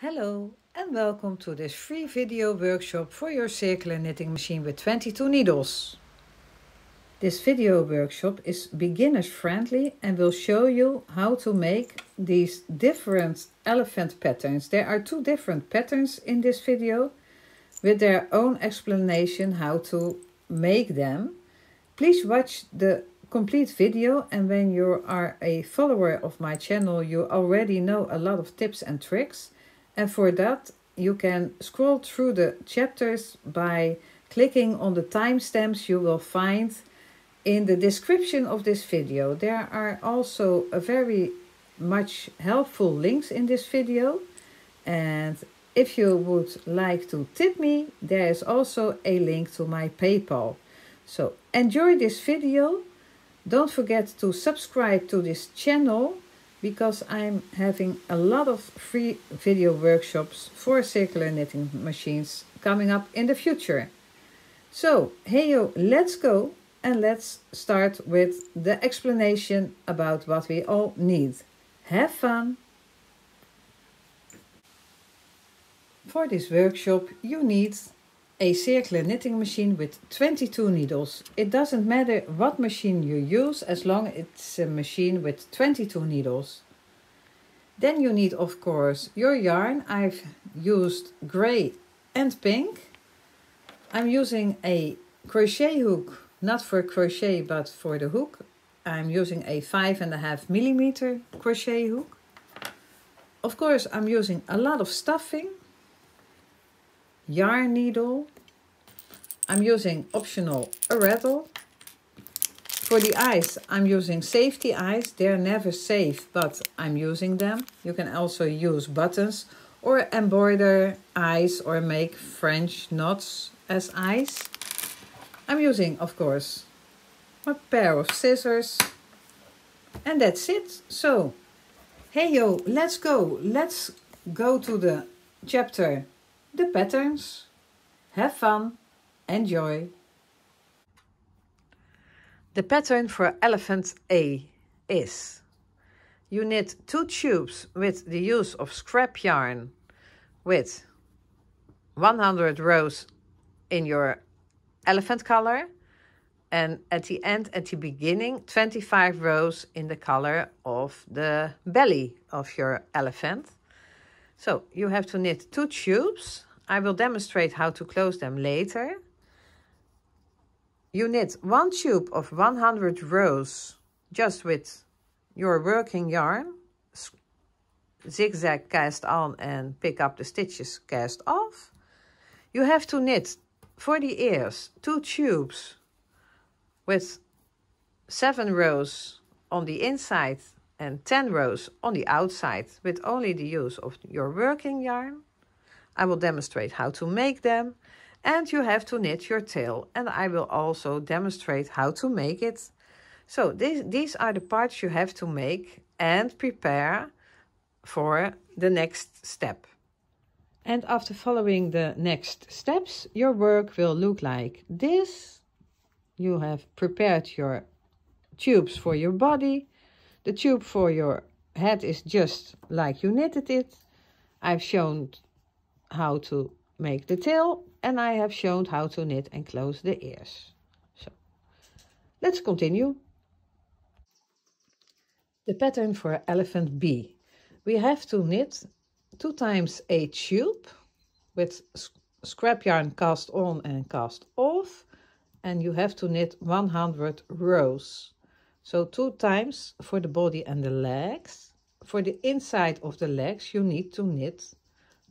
Hello and welcome to this free video workshop for your circular knitting machine with 22 needles. This video workshop is beginners friendly and will show you how to make these different elephant patterns. There are two different patterns in this video with their own explanation how to make them. Please watch the complete video, and when you are a follower of my channel you already know a lot of tips and tricks. And for that, you can scroll through the chapters by clicking on the timestamps you will find in the description of this video. There are also very much helpful links in this video. And if you would like to tip me, there is also a link to my PayPal. So enjoy this video. Don't forget to subscribe to this channel, because I'm having a lot of free video workshops for circular knitting machines coming up in the future. So, heyo, let's go and let's start with the explanation about what we all need. Have fun! For this workshop you need a circular knitting machine with 22 needles. It doesn't matter what machine you use as long as it's a machine with 22 needles. Then you need, of course, your yarn. I've used grey and pink. I'm using a crochet hook, not for crochet but for the hook. I'm using a 5.5 millimeter crochet hook. Of course, I'm using a lot of stuffing. Yarn needle. I'm using optional a rattle. For the eyes, I'm using safety eyes. They're never safe, but I'm using them. You can also use buttons or embroider eyes or make French knots as eyes. I'm using, of course, a pair of scissors. And that's it. So, hey yo, let's go. Let's go to the chapter The Patterns. Have fun. Enjoy. The pattern for elephant A is: you knit 2 tubes with the use of scrap yarn with 100 rows in your elephant color, and at the end, at the beginning, 25 rows in the color of the belly of your elephant. So you have to knit 2 tubes. I will demonstrate how to close them later. You knit 1 tube of 100 rows just with your working yarn, zigzag cast on and pick up the stitches cast off. You have to knit for the ears 2 tubes with 7 rows on the inside and 10 rows on the outside with only the use of your working yarn. I will demonstrate how to make them. And you have to knit your tail, and I will also demonstrate how to make it. So these are the parts you have to make and prepare for the next step. And after following the next steps, your work will look like this. You have prepared your tubes for your body. The tube for your head is just like you knitted it. I've shown how to make the tail, and I have shown how to knit and close the ears. So let's continue. The pattern for elephant B. We have to knit 2 times a tube with scrap yarn cast on and cast off, and you have to knit 100 rows. So 2 times for the body and the legs. For the inside of the legs you need to knit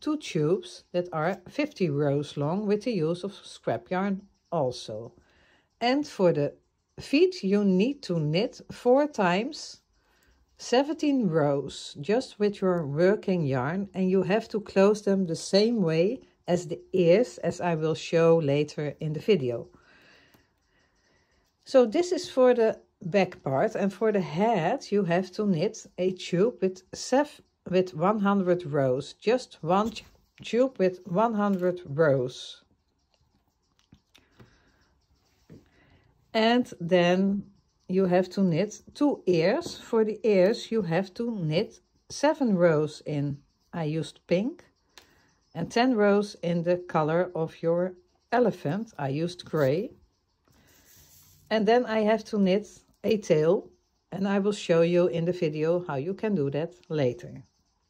2 tubes that are 50 rows long with the use of scrap yarn also. And for the feet you need to knit 4 times 17 rows just with your working yarn, and you have to close them the same way as the ears, as I will show later in the video. So this is for the back part, and for the head you have to knit a tube with 100 rows, just 1 tube with 100 rows. And then you have to knit 2 ears. For the ears you have to knit 7 rows in. I used pink. and 10 rows in the color of your elephant. I used gray. And then I have to knit a tail, and I will show you in the video how you can do that later.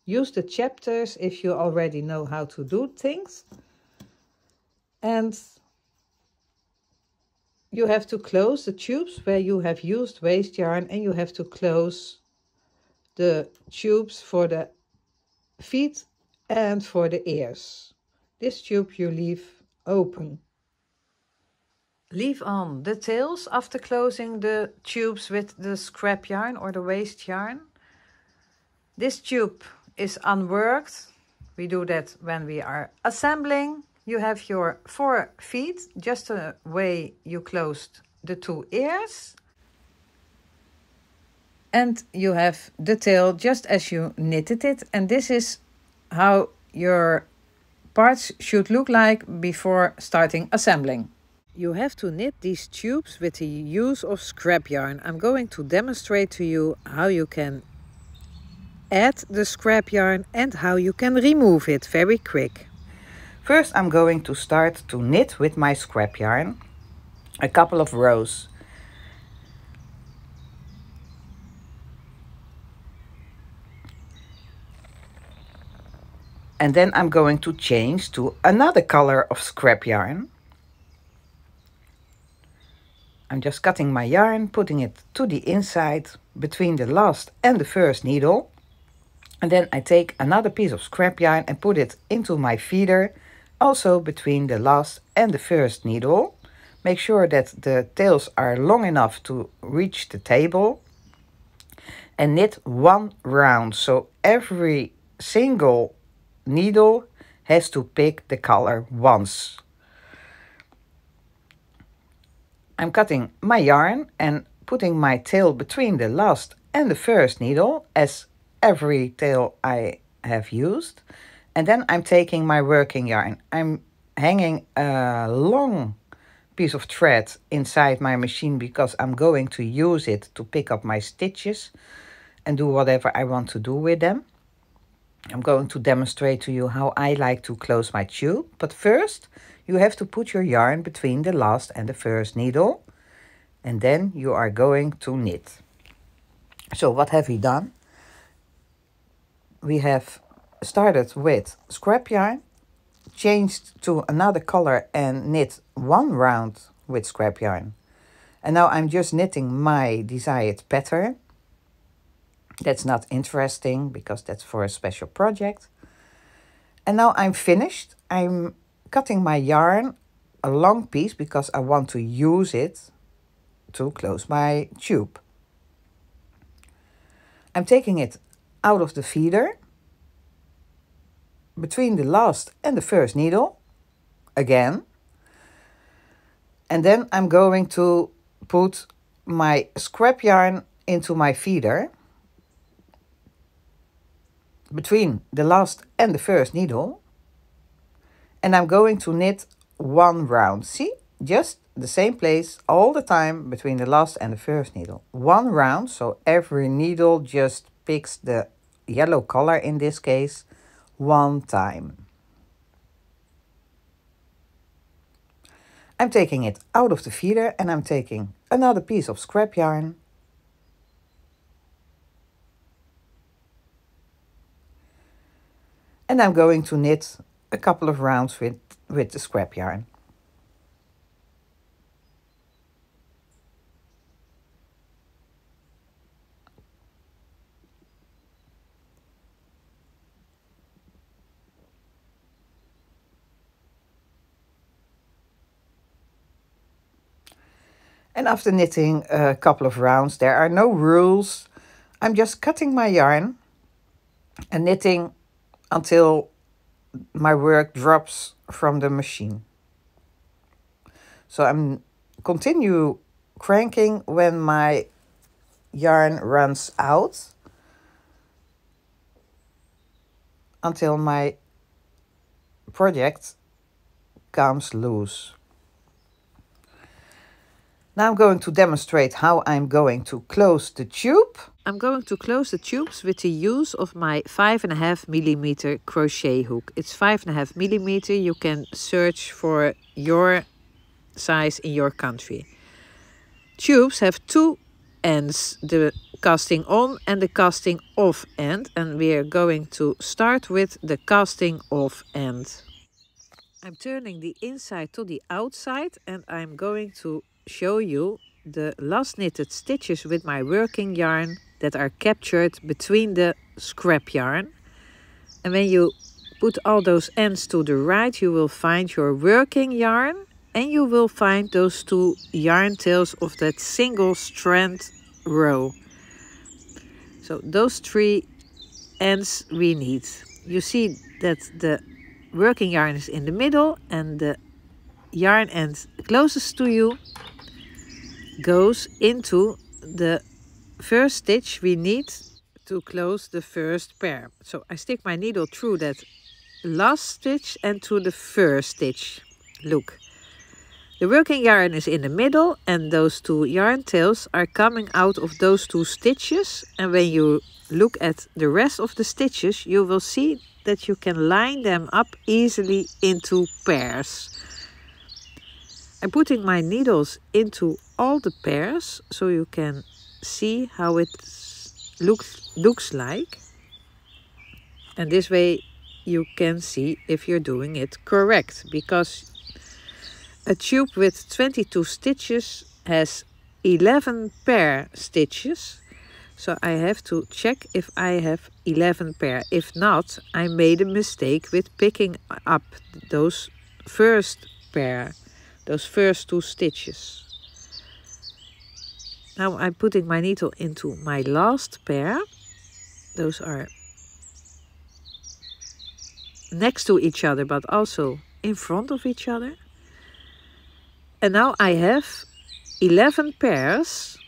Use the chapters if you already know how to do things. And you have to close the tubes where you have used waste yarn, and you have to close the tubes for the feet and for the ears. This tube you leave open. Leave on the tails after closing the tubes with the scrap yarn or the waste yarn. This tube is unworked. We do that when we are assembling. You have your 4 feet, just the way you closed the 2 ears. And you have the tail just as you knitted it. And this is how your parts should look like before starting assembling. You have to knit these tubes with the use of scrap yarn. I'm going to demonstrate to you how you can add the scrap yarn and how you can remove it very quick. First I'm going to start to knit with my scrap yarn a couple of rows. And then I'm going to change to another color of scrap yarn. I'm just cutting my yarn, putting it to the inside between the last and the first needle. And then I take another piece of scrap yarn and put it into my feeder, also between the last and the first needle. Make sure that the tails are long enough to reach the table. And knit 1 round, so every single needle has to pick the color once. I'm cutting my yarn and putting my tail between the last and the first needle, as every tail I have used. And then I'm taking my working yarn. I'm hanging a long piece of thread inside my machine because I'm going to use it to pick up my stitches and do whatever I want to do with them. I'm going to demonstrate to you how I like to close my tube. But first, you have to put your yarn between the last and the first needle. And then you are going to knit. So what have we done? We have started with scrap yarn, changed to another color and knit 1 round with scrap yarn. And now I'm just knitting my desired pattern. That's not interesting because that's for a special project. And now I'm finished. I'm cutting my yarn a long piece because I want to use it to close my tube. I'm taking it out of the feeder between the last and the first needle again. And then I'm going to put my scrap yarn into my feeder between the last and the first needle, and I'm going to knit 1 round. See, just the same place all the time between the last and the first needle. 1 round, so every needle just picks the yellow color in this case 1 time. I'm taking it out of the feeder and I'm taking another piece of scrap yarn. And I'm going to knit a couple of rounds with the scrap yarn. And after knitting a couple of rounds, there are no rules. I'm just cutting my yarn and knitting until my work drops from the machine. So I'm continue cranking when my yarn runs out until my project comes loose. Now I'm going to demonstrate how I'm going to close the tube. I'm going to close the tubes with the use of my 5.5 millimeter crochet hook. It's 5.5 millimeter. You can search for your size in your country. Tubes have two ends, the casting on and the casting off end, and we are going to start with the casting off end. I'm turning the inside to the outside and I'm going to show you the last knitted stitches with my working yarn that are captured between the scrap yarn. And when you put all those ends to the right, you will find your working yarn and you will find those two yarn tails of that single strand row. So those three ends we need. You see that the working yarn is in the middle and the yarn end closest to you goes into the first stitch we need to close the first pair. So I stick my needle through that last stitch and to the first stitch. Look, the working yarn is in the middle and those two yarn tails are coming out of those two stitches, and when you look at the rest of the stitches you will see that you can line them up easily into pairs. I'm putting my needles into all the pairs so you can see how it looks like. And this way you can see if you're doing it correct, because a tube with 22 stitches has 11 pair stitches. So I have to check if I have 11 pair. If not, I made a mistake with picking up those first pair, those first two stitches. Now I'm putting my needle into my last pair. Those are next to each other, but also in front of each other. And now I have 11 pairs.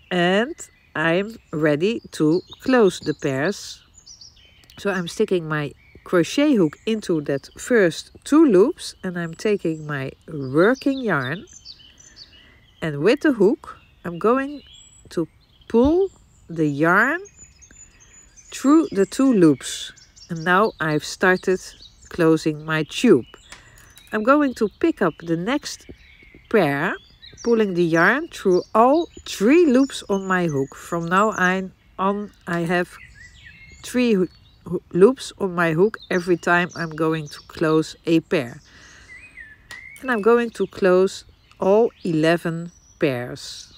And I'm ready to close the pairs. So I'm sticking my crochet hook into that first two loops and I'm taking my working yarn, and with the hook I'm going to pull the yarn through the two loops. And now I've started closing my tube. I'm going to pick up the next pair, pulling the yarn through all three loops on my hook. From now on I have 3 loops on my hook every time I'm going to close a pair. And I'm going to close all 11 pairs.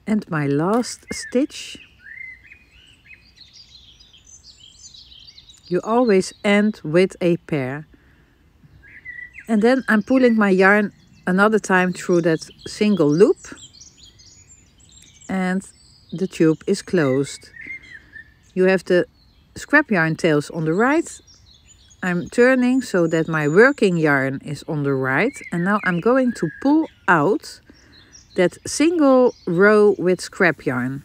And my last stitch, you always end with a pair. And then I'm pulling my yarn another time through that single loop and the tube is closed. You have the scrap yarn tails on the right. I'm turning so that my working yarn is on the right, and now I'm going to pull out that single row with scrap yarn.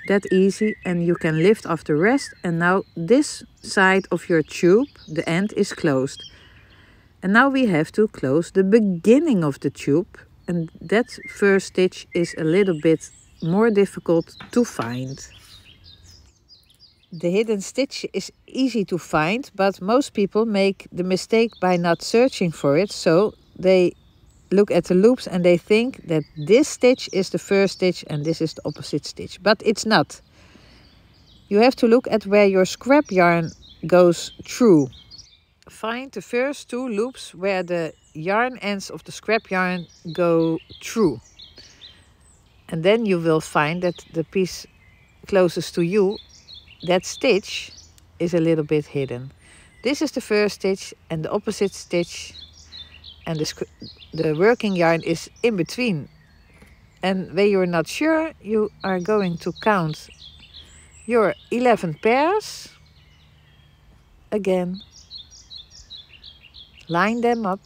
That easy, and you can lift off the rest, and now this side of your tube, the end is closed. And now we have to close the beginning of the tube, and that first stitch is a little bit more difficult to find. The hidden stitch is easy to find, but most people make the mistake by not searching for it, so they look at the loops and they think that this stitch is the first stitch and this is the opposite stitch, but it's not. You have to look at where your scrap yarn goes through. Find the first two loops where the yarn ends of the scrap yarn go through, and then you will find that the piece closest to you that stitch is a little bit hidden. This is the first stitch and the opposite stitch, and the working yarn is in between. And when you're not sure, you are going to count your 11 pairs again. Line them up.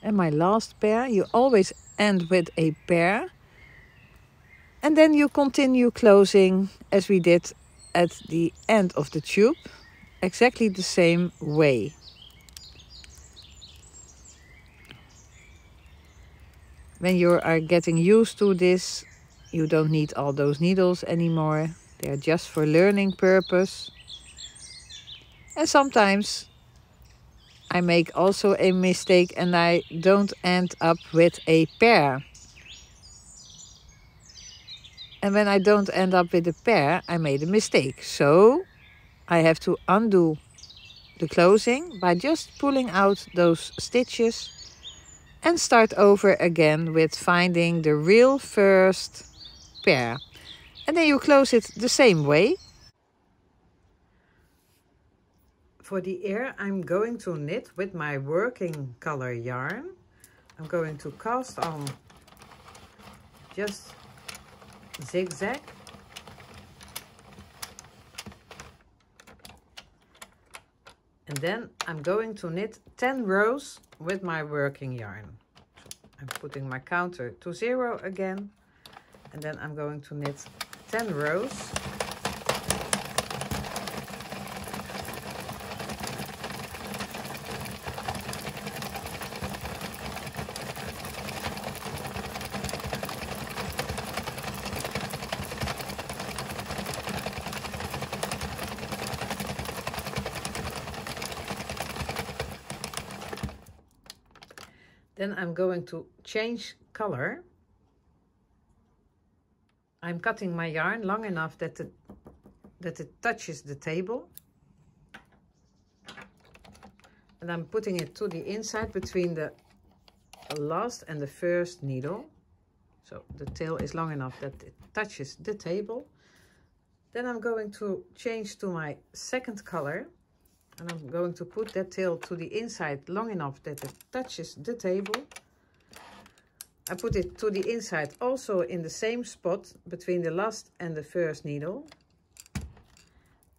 And my last pair, you always end with a pair. And then you continue closing as we did at the end of the tube, exactly the same way. When you are getting used to this, you don't need all those needles anymore. They are just for learning purpose. And sometimes I make also a mistake and I don't end up with a pair. And when I don't end up with a pair, I made a mistake. So I have to undo the closing by just pulling out those stitches and start over again with finding the real first pair. And then you close it the same way. For the ear, I'm going to knit with my working color yarn. I'm going to cast on just zigzag. And then I'm going to knit 10 rows with my working yarn. So I'm putting my counter to 0 again. And then I'm going to knit 10 rows. Then I'm going to change color. I'm cutting my yarn long enough that it touches the table. And I'm putting it to the inside between the last and the first needle. So the tail is long enough that it touches the table. Then I'm going to change to my second color. And I'm going to put that tail to the inside long enough that it touches the table. I put it to the inside also in the same spot between the last and the first needle.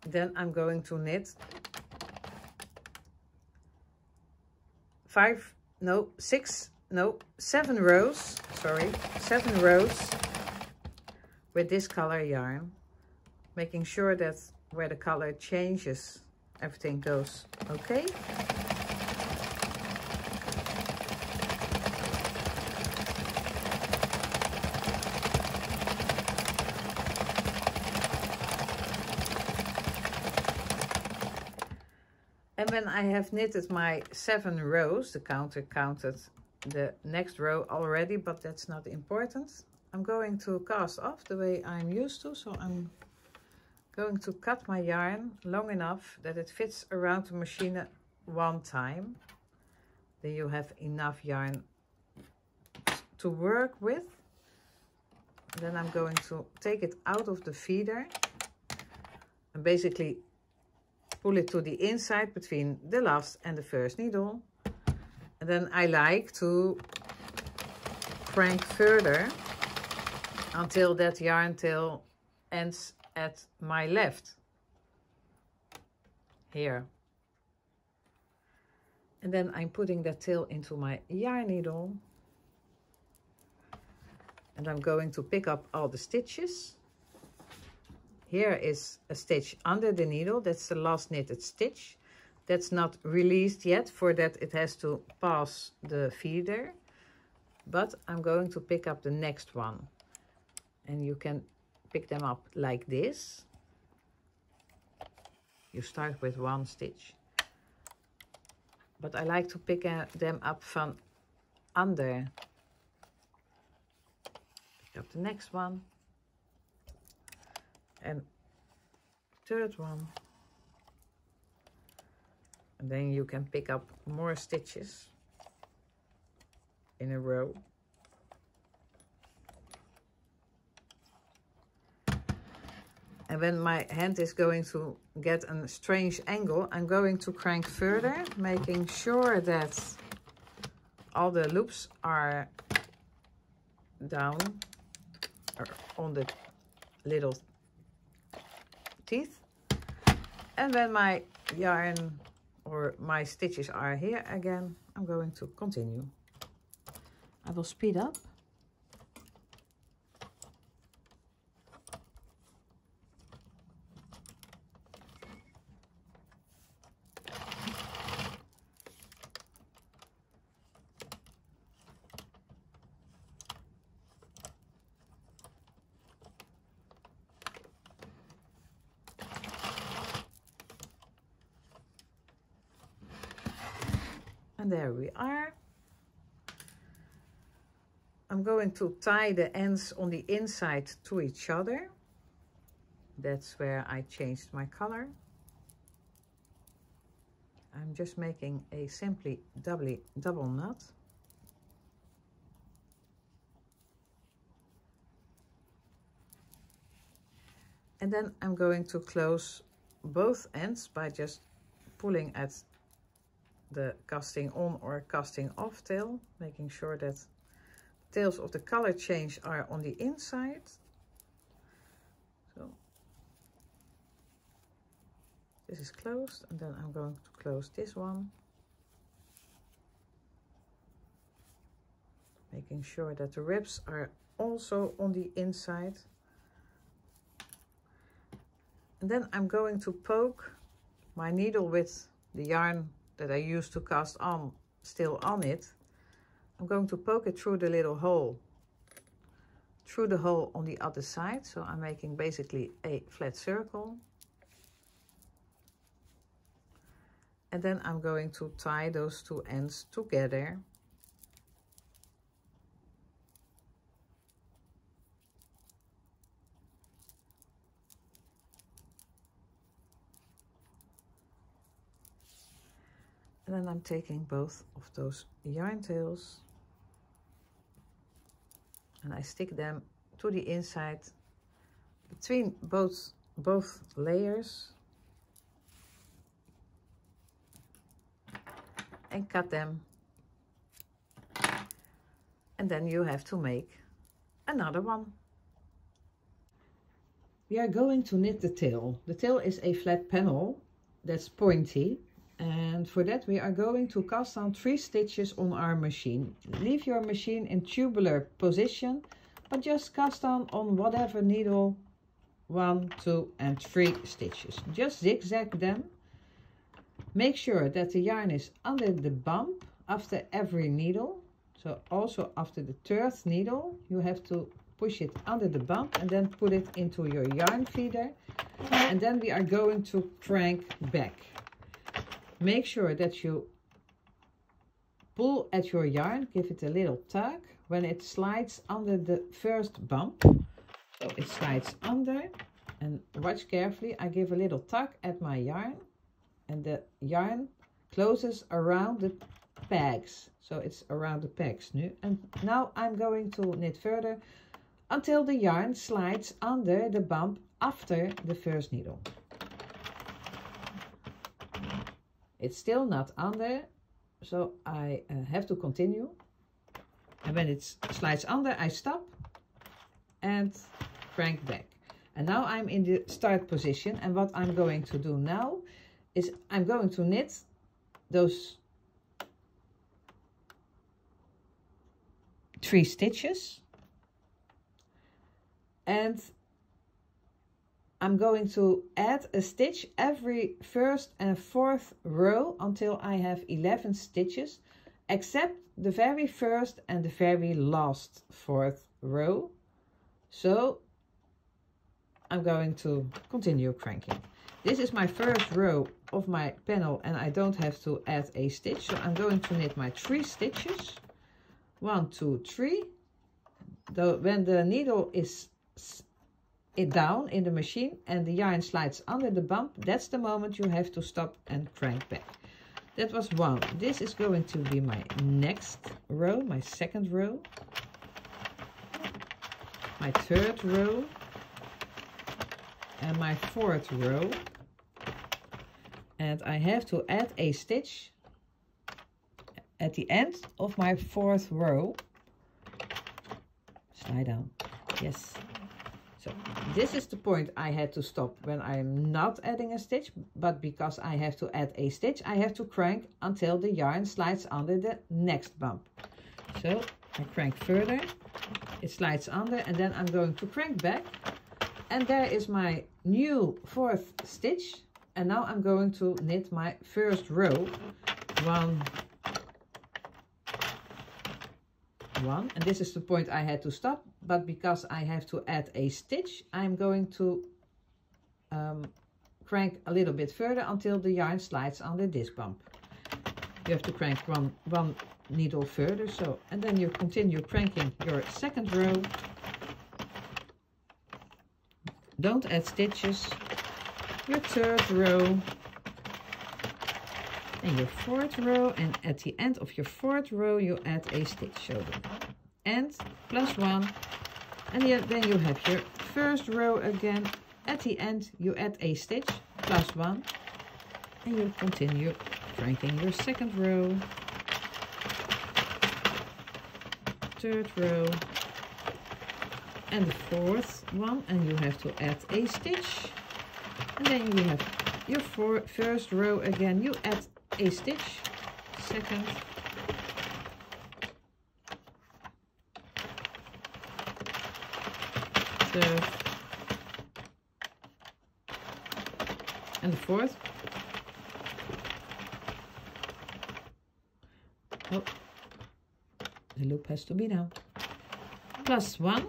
Then I'm going to knit 7 rows, sorry, 7 rows with this color yarn, making sure that where the color changes, everything goes okay. And when I have knitted my 7 rows, the counter counted the next row already, but that's not important. I'm going to cast off the way I'm used to, so I'm going to cut my yarn long enough that it fits around the machine one time. Then you have enough yarn to work with. Then I'm going to take it out of the feeder and basically pull it to the inside between the last and the first needle. And then I like to crank further until that yarn tail ends at my left here. And then I'm putting that tail into my yarn needle. And I'm going to pick up all the stitches. Here is a stitch under the needle. That's the last knitted stitch. That's not released yet. For that it has to pass the feeder. But I'm going to pick up the next one. And you can pick them up like this. you start with one stitch. But I like to pick them up from under. Pick up the next one. And third one. And then you can pick up more stitches in a row. And when my hand is going to get a strange angle, I'm going to crank further, making sure that all the loops are down or on the little teeth. And when my yarn or my stitches are here again, I'm going to continue. I will speed up. And there we are. I'm going to tie the ends on the inside to each other. That's where I changed my color. I'm just making a simply double knot. And then I'm going to close both ends by just pulling at the casting on or casting off tail, making sure that tails of the color change are on the inside. So this is closed, and then I'm going to close this one, making sure that the ribs are also on the inside. And then I'm going to poke my needle with the yarn that I used to cast on still on it. I'm going to poke it through the little hole, through the hole on the other side. So I'm making basically a flat circle. And then I'm going to tie those two ends together. And then I'm taking both of those yarn tails and I stick them to the inside between both layers and cut them. And then you have to make another one. We are going to knit the tail. The tail is a flat panel that's pointy. And for that we are going to cast on 3 stitches on our machine. Leave your machine in tubular position, but just cast on whatever needle 1, 2 and 3 stitches. Just zigzag them. Make sure that the yarn is under the bump after every needle. So also after the 3rd needle you have to push it under the bump and then put it into your yarn feeder. And then we are going to crank back. Make sure that you pull at your yarn, give it a little tug when it slides under the 1st bump. So it slides under, and watch carefully, I give a little tug at my yarn and the yarn closes around the pegs. So it's around the pegs now. And now I'm going to knit further until the yarn slides under the bump after the 1st needle. It's still not under, so I have to continue. And when it slides under, I stop and crank back. And now I'm in the start position. And what I'm going to do now is I'm going to knit those 3 stitches. And I'm going to add a stitch every 1st and 4th row until I have 11 stitches, except the very 1st and the very last 4th row. So I'm going to continue cranking. This is my first row of my panel and I don't have to add a stitch, so I'm going to knit my 3 stitches. 1, 2, 3. When the needle is down in the machine and the yarn slides under the bump, that's the moment you have to stop and crank back. That was 1. This is going to be my next row, my second row, my third row, and my fourth row. And I have to add a stitch at the end of my fourth row. Slide down. Yes. So this is the point I had to stop when I'm not adding a stitch, but because I have to add a stitch, I have to crank until the yarn slides under the next bump. So I crank further, it slides under, and then I'm going to crank back. And there is my new 4th stitch. And now I'm going to knit my first row. 1, and this is the point I had to stop, but because I have to add a stitch, I'm going to crank a little bit further until the yarn slides under this bump. You have to crank one needle further, so, and then you continue cranking your second row. Don't add stitches. Your third row and your fourth row, and at the end of your fourth row you add a stitch. So the end plus 1, and then you have your first row again. At the end you add a stitch plus 1, and you continue cranking your second row, third row, and the fourth one, and you have to add a stitch. And then you have your first row again, you add a stitch, second, third, and the fourth. Oh, the loop has to be down. Plus 1,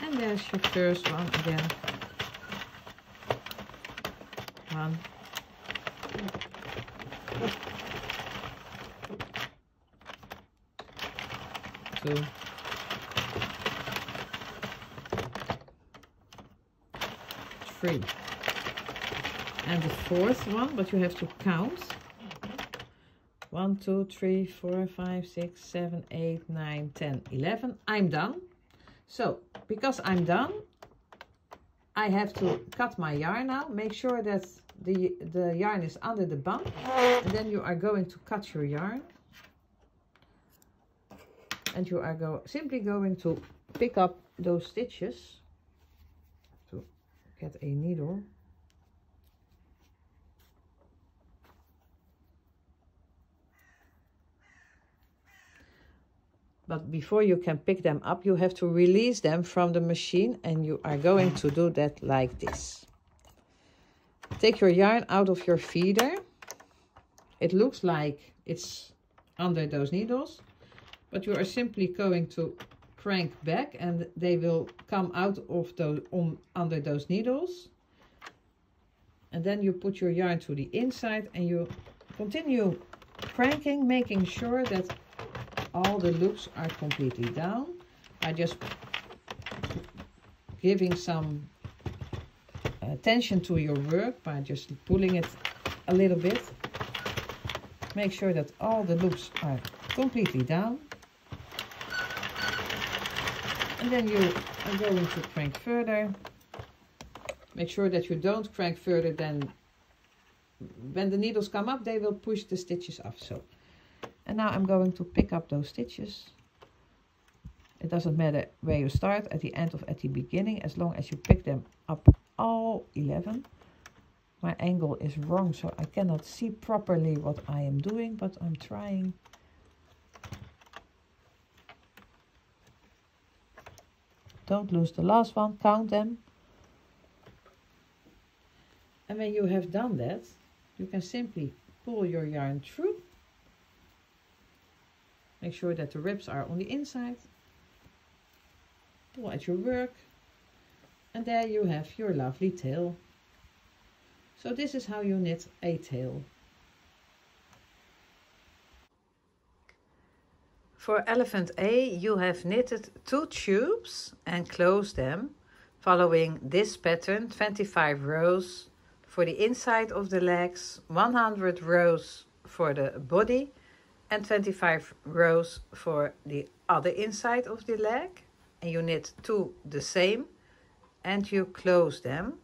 and there's your first one again. 1, 2, 3, and the fourth one, but you have to count. 1, 2, 3, 4, 5, 6, 7, 8, 9, 10, 11. I'm done. So because I'm done, I have to cut my yarn now. Make sure that the yarn is under the bump, and then you are going to cut your yarn, and you are simply going to pick up those stitches to get a needle. But before you can pick them up, you have to release them from the machine, and you are going to do that like this. Take your yarn out of your feeder. It looks like it's under those needles, but you are simply going to crank back and they will come out of those under those needles. And then you put your yarn to the inside and you continue cranking, making sure that all the loops are completely down by just giving some tension to your work by just pulling it a little bit. Make sure that all the loops are completely down, and then you are going to crank further. Make sure that you don't crank further than when the needles come up, they will push the stitches off. So, and now I'm going to pick up those stitches. It doesn't matter where you start, at the end or at the beginning, as long as you pick them up all 11. My angle is wrong, so I cannot see properly what I am doing, but I'm trying. Don't lose the last one, count them. And when you have done that, you can simply pull your yarn through. Make sure that the ribs are on the inside. Pull at your work. And there you have your lovely tail. So this is how you knit a tail. For elephant A, you have knitted 2 tubes and closed them, following this pattern, 25 rows for the inside of the legs, 100 rows for the body, and 25 rows for the other inside of the leg. And you knit 2 the same, and you close them.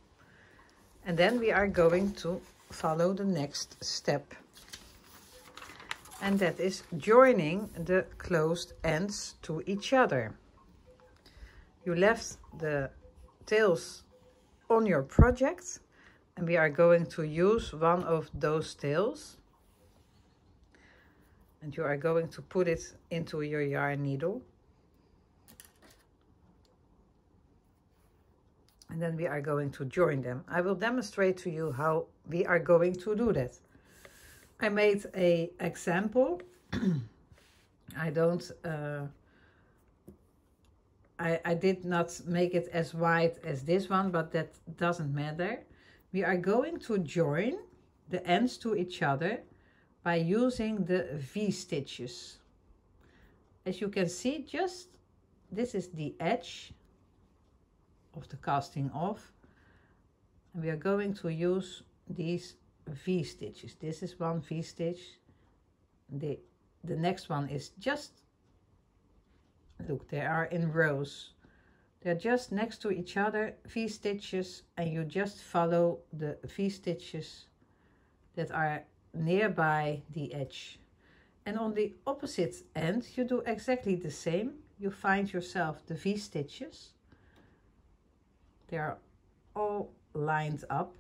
And then we are going to follow the next step. And that is joining the closed ends to each other. You left the tails on your project, and we are going to use one of those tails. And you are going to put it into your yarn needle. And then we are going to join them. I will demonstrate to you how we are going to do that. I made an example. I did not make it as wide as this one, but that doesn't matter. We are going to join the ends to each other by using the V-stitches. As you can see, this is the edge of the casting off. And we are going to use these V-stitches. This is one V-stitch. The next one is just, look, they are in rows. They're just next to each other, V-stitches, and you just follow the V-stitches that are nearby the edge. And on the opposite end, you do exactly the same. You find yourself the V-stitches. They are all lined up.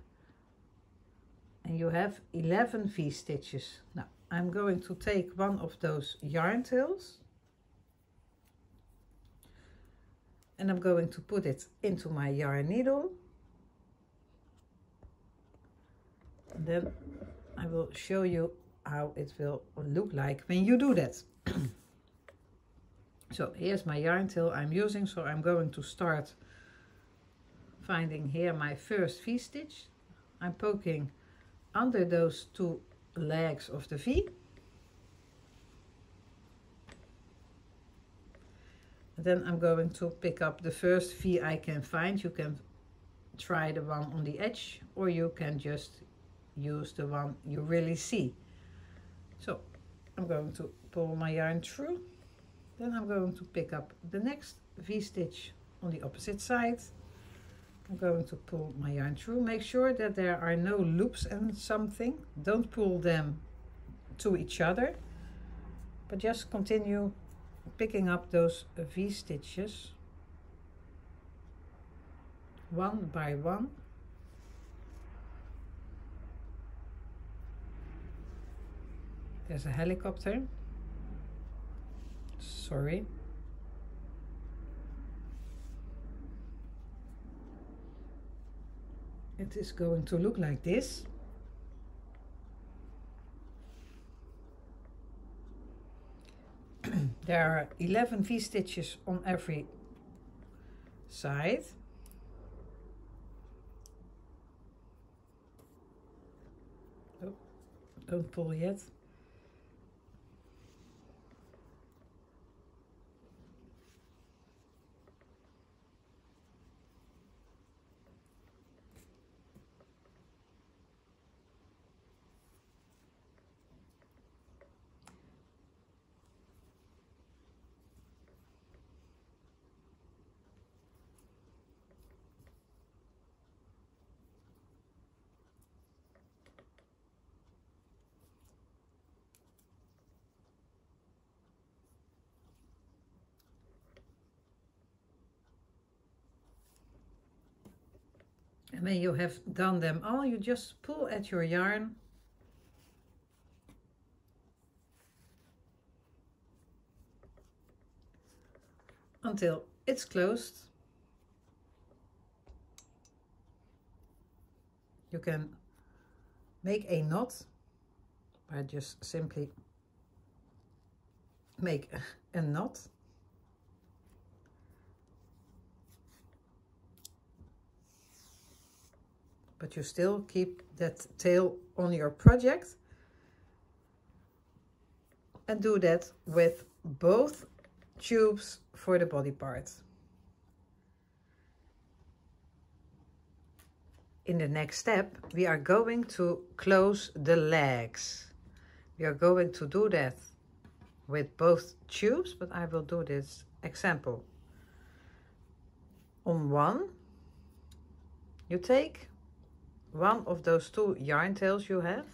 And you have 11 V-stitches. Now, I'm going to take one of those yarn tails. And I'm going to put it into my yarn needle. And then I will show you how it will look like when you do that. So here's my yarn tail I'm using. So I'm going to start finding here my first V-stitch. I'm poking under those 2 legs of the V. And then I'm going to pick up the first V I can find. You can try the one on the edge, or you can just use the one you really see. So I'm going to pull my yarn through. Then I'm going to pick up the next V-stitch on the opposite side. I'm going to pull my yarn through. Make sure that there are no loops and something. Don't pull them to each other, but just continue picking up those V-stitches one by one. There's a helicopter. Sorry. It is going to look like this. There are 11 V-stitches on every side. Oh, don't pull yet. And when you have done them all, you just pull at your yarn until it's closed. You can make a knot by just simply make a knot. but you still keep that tail on your project. And do that with both tubes for the body part. In the next step, we are going to close the legs. We are going to do that with both tubes, but I will do this example. On one, you take one of those two yarn tails you have.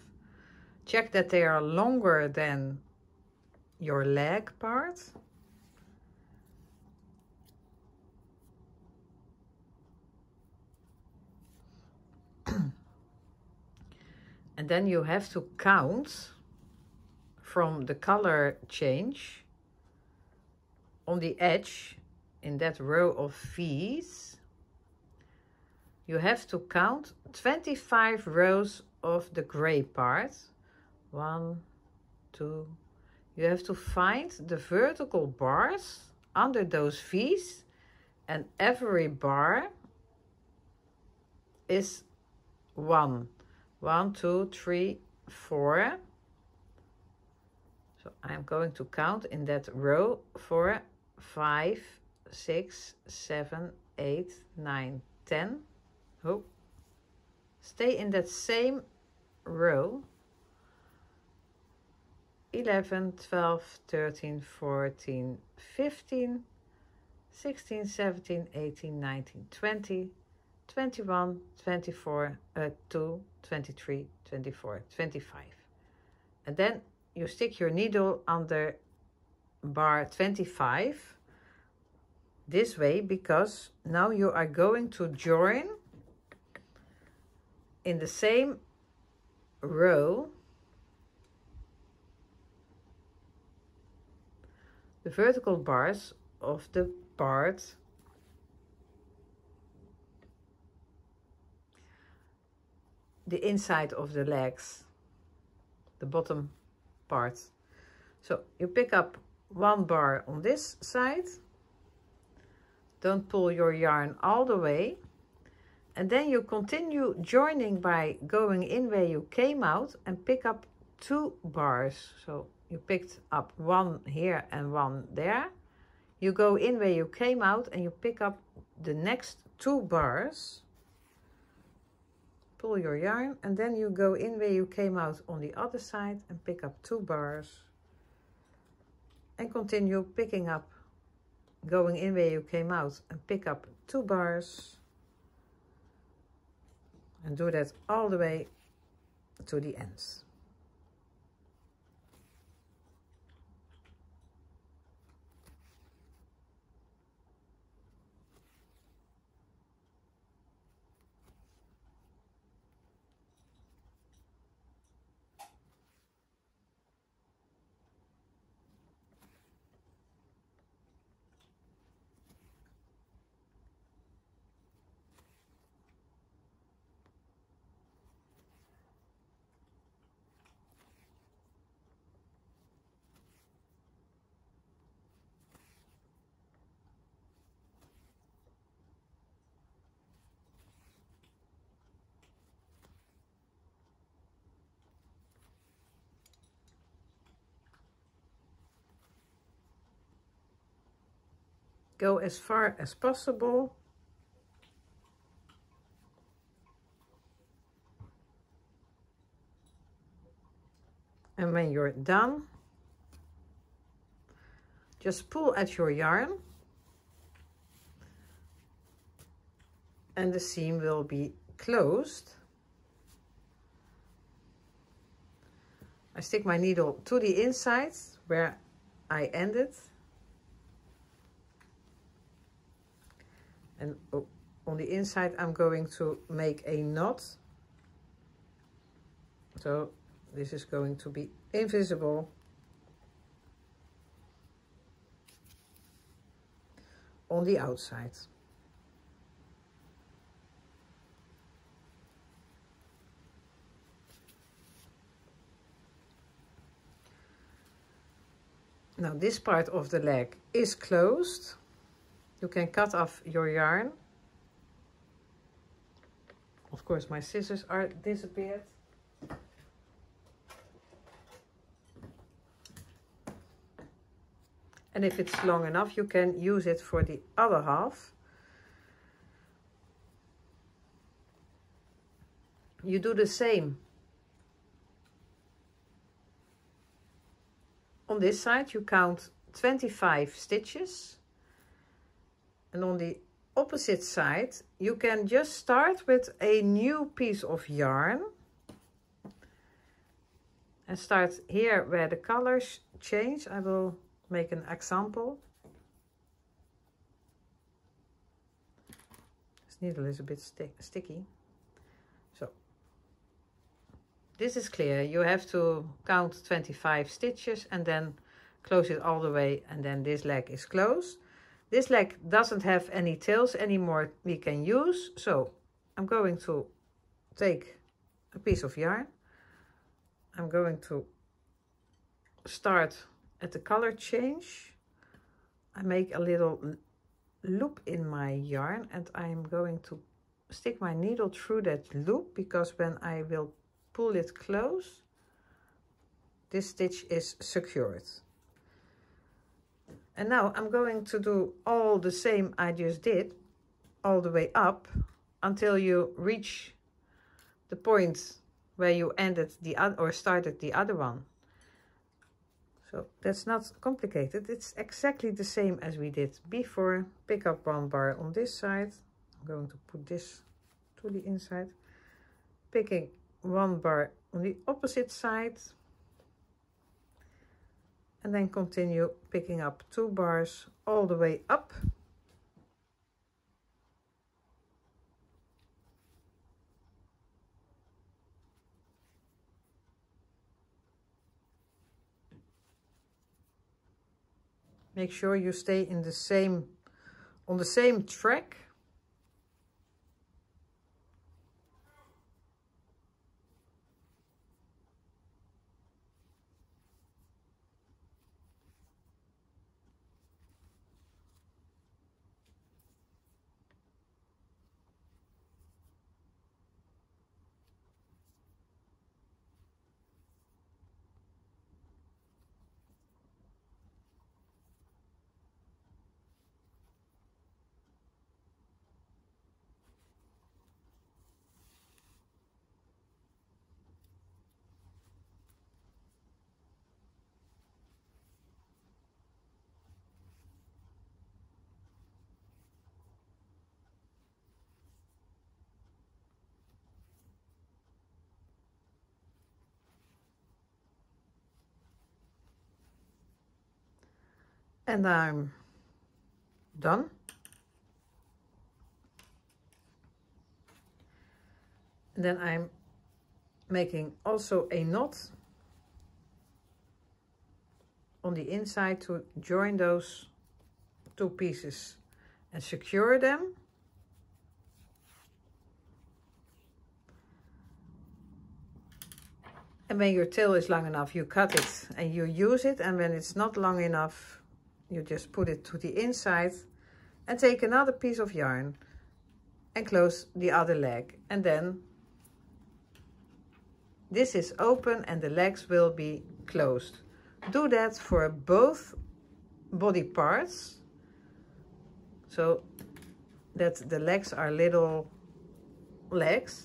Check that they are longer than your leg part. And then you have to count from the color change on the edge in that row of V's. You have to count 25 rows of the gray part. 1, 2. You have to find the vertical bars under those V's, and every bar is 1. 1, 2, 3, 4. So I'm going to count in that row 4, 5, 6, 7, 8, 9, 10. Oh, stay in that same row. 11, 12, 13, 14, 15, 16, 17, 18, 19, 20, 21, 24, 2, 23, 24, 25. And then you stick your needle under bar 25 this way, because now you are going to join in the same row the vertical bars of the part the inside of the legs, the bottom part. So you pick up one bar on this side, don't pull your yarn all the way, and then you continue joining by going in where you came out and pick up 2 bars. So you picked up one here and one there. You go in where you came out and you pick up the next 2 bars. Pull your yarn, and then you go in where you came out on the other side and pick up 2 bars. And continue picking up, going in where you came out and pick up 2 bars. And do that all the way to the ends. Go as far as possible. And when you're done, just pull at your yarn and the seam will be closed. I stick my needle to the inside where I ended. And on the inside I'm going to make a knot. So this is going to be invisible. On the outside. Now this part of the leg is closed. You can cut off your yarn Of course, my scissors are disappeared. And if it's long enough, you can use it for the other half. You do the same. On this side, you count 25 stitches. And on the opposite side, you can just start with a new piece of yarn. And start here where the colors change. I will make an example. This needle is a bit sticky. So this is clear. You have to count 25 stitches and then close it all the way, and then this leg is closed. This leg doesn't have any tails anymore we can use, so I'm going to take a piece of yarn. I'm going to start at the color change. I make a little loop in my yarn and I'm going to stick my needle through that loop, because when I will pull it close, this stitch is secured. And now I'm going to do all the same I just did, all the way up, until you reach the point where you ended the other or started the other one. So that's not complicated. It's exactly the same as we did before. Pick up one bar on this side. I'm going to put this to the inside. Picking one bar on the opposite side. And then continue picking up 2 bars all the way up. Make sure you stay in the same, on the same track. And I'm done. And then I'm making also a knot on the inside to join those 2 pieces and secure them. And when your tail is long enough, you cut it and you use it. And when it's not long enough, you just put it to the inside and take another piece of yarn and close the other leg. And then this is open and the legs will be closed. Do that for both body parts, so that the legs are little legs.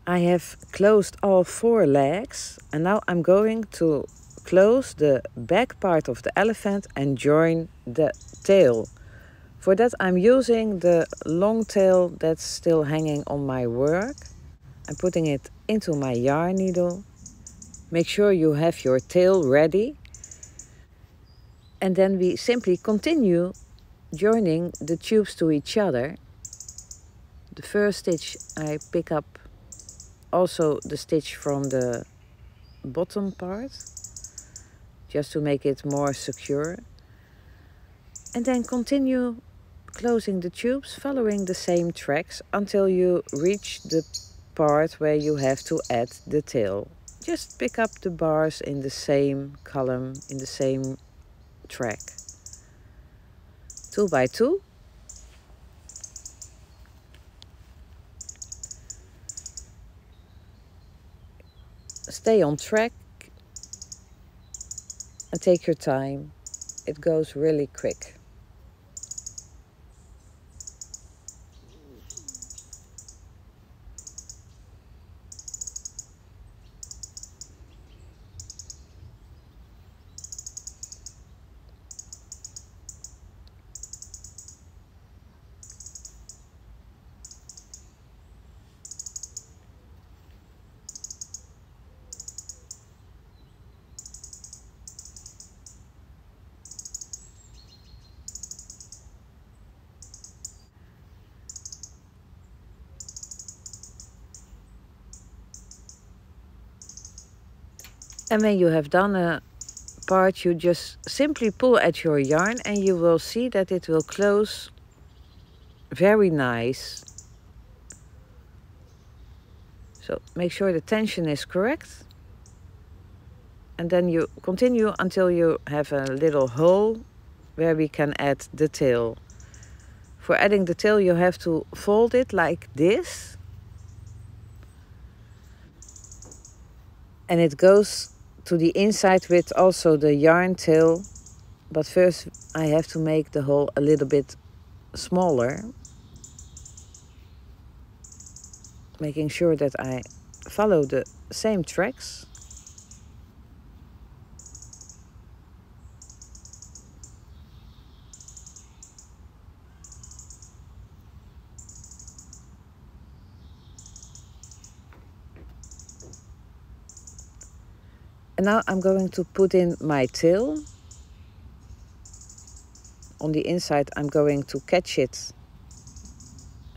I have closed all 4 legs, and now I'm going to close the back part of the elephant and join the tail. For that I'm using the long tail that's still hanging on my work. I'm putting it into my yarn needle. Make sure you have your tail ready. And then we simply continue joining the tubes to each other. The first stitch I pick up also the stitch from the bottom part, just to make it more secure. And then continue closing the tubes, following the same tracks until you reach the part where you have to add the tail. Just pick up the bars in the same column, in the same track. 2 by 2. Stay on track and take your time. It goes really quick. And when you have done a part, you just simply pull at your yarn and you will see that it will close very nice. So make sure the tension is correct. And then you continue until you have a little hole where we can add the tail. For adding the tail, you have to fold it like this. And it goes to the inside with also the yarn tail. But first I have to make the hole a little bit smaller. Making sure that I follow the same tracks. And now I'm going to put in my tail. On the inside I'm going to catch it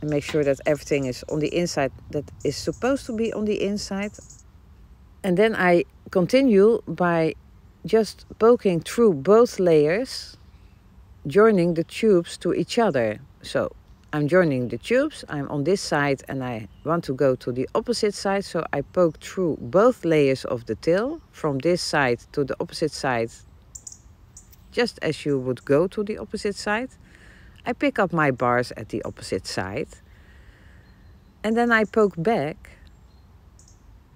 and make sure that everything is on the inside that is supposed to be on the inside. And then I continue by just poking through both layers, joining the tubes to each other. So I'm joining the tubes, I'm on this side and I want to go to the opposite side, so I poke through both layers of the tail from this side to the opposite side, just as you would go to the opposite side. I pick up my bars at the opposite side and then I poke back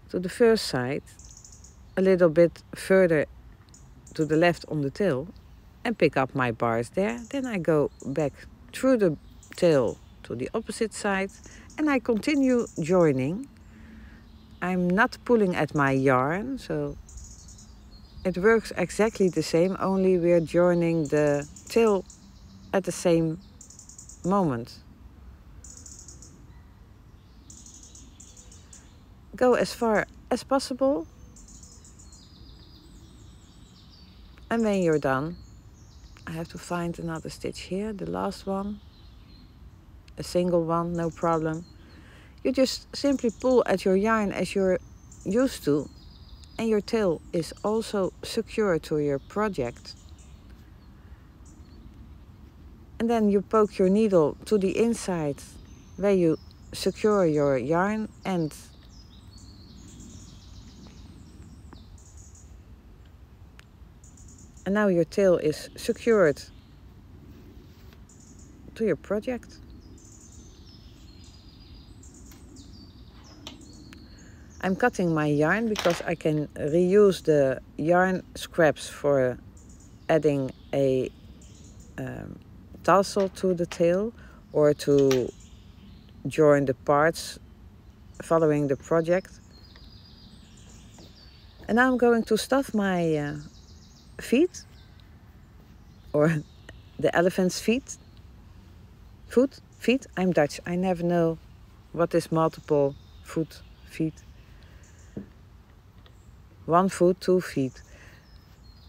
to the first side a little bit further to the left on the tail and pick up my bars there. Then I go back through the tail to the opposite side and I continue joining. I'm not pulling at my yarn, so it works exactly the same, only we're joining the tail at the same moment. Go as far as possible. And when you're done, I have to find another stitch here, the last one. A single one, no problem. You just simply pull at your yarn as you're used to, and your tail is also secure to your project. And then you poke your needle to the inside where you secure your yarn end. And now your tail is secured to your project. I'm cutting my yarn because I can reuse the yarn scraps for adding a tassel to the tail or to join the parts following the project. And now I'm going to stuff my feet, or the elephant's feet. Feet. I'm Dutch. I never know what is multiple feet. 1 foot, 2 feet.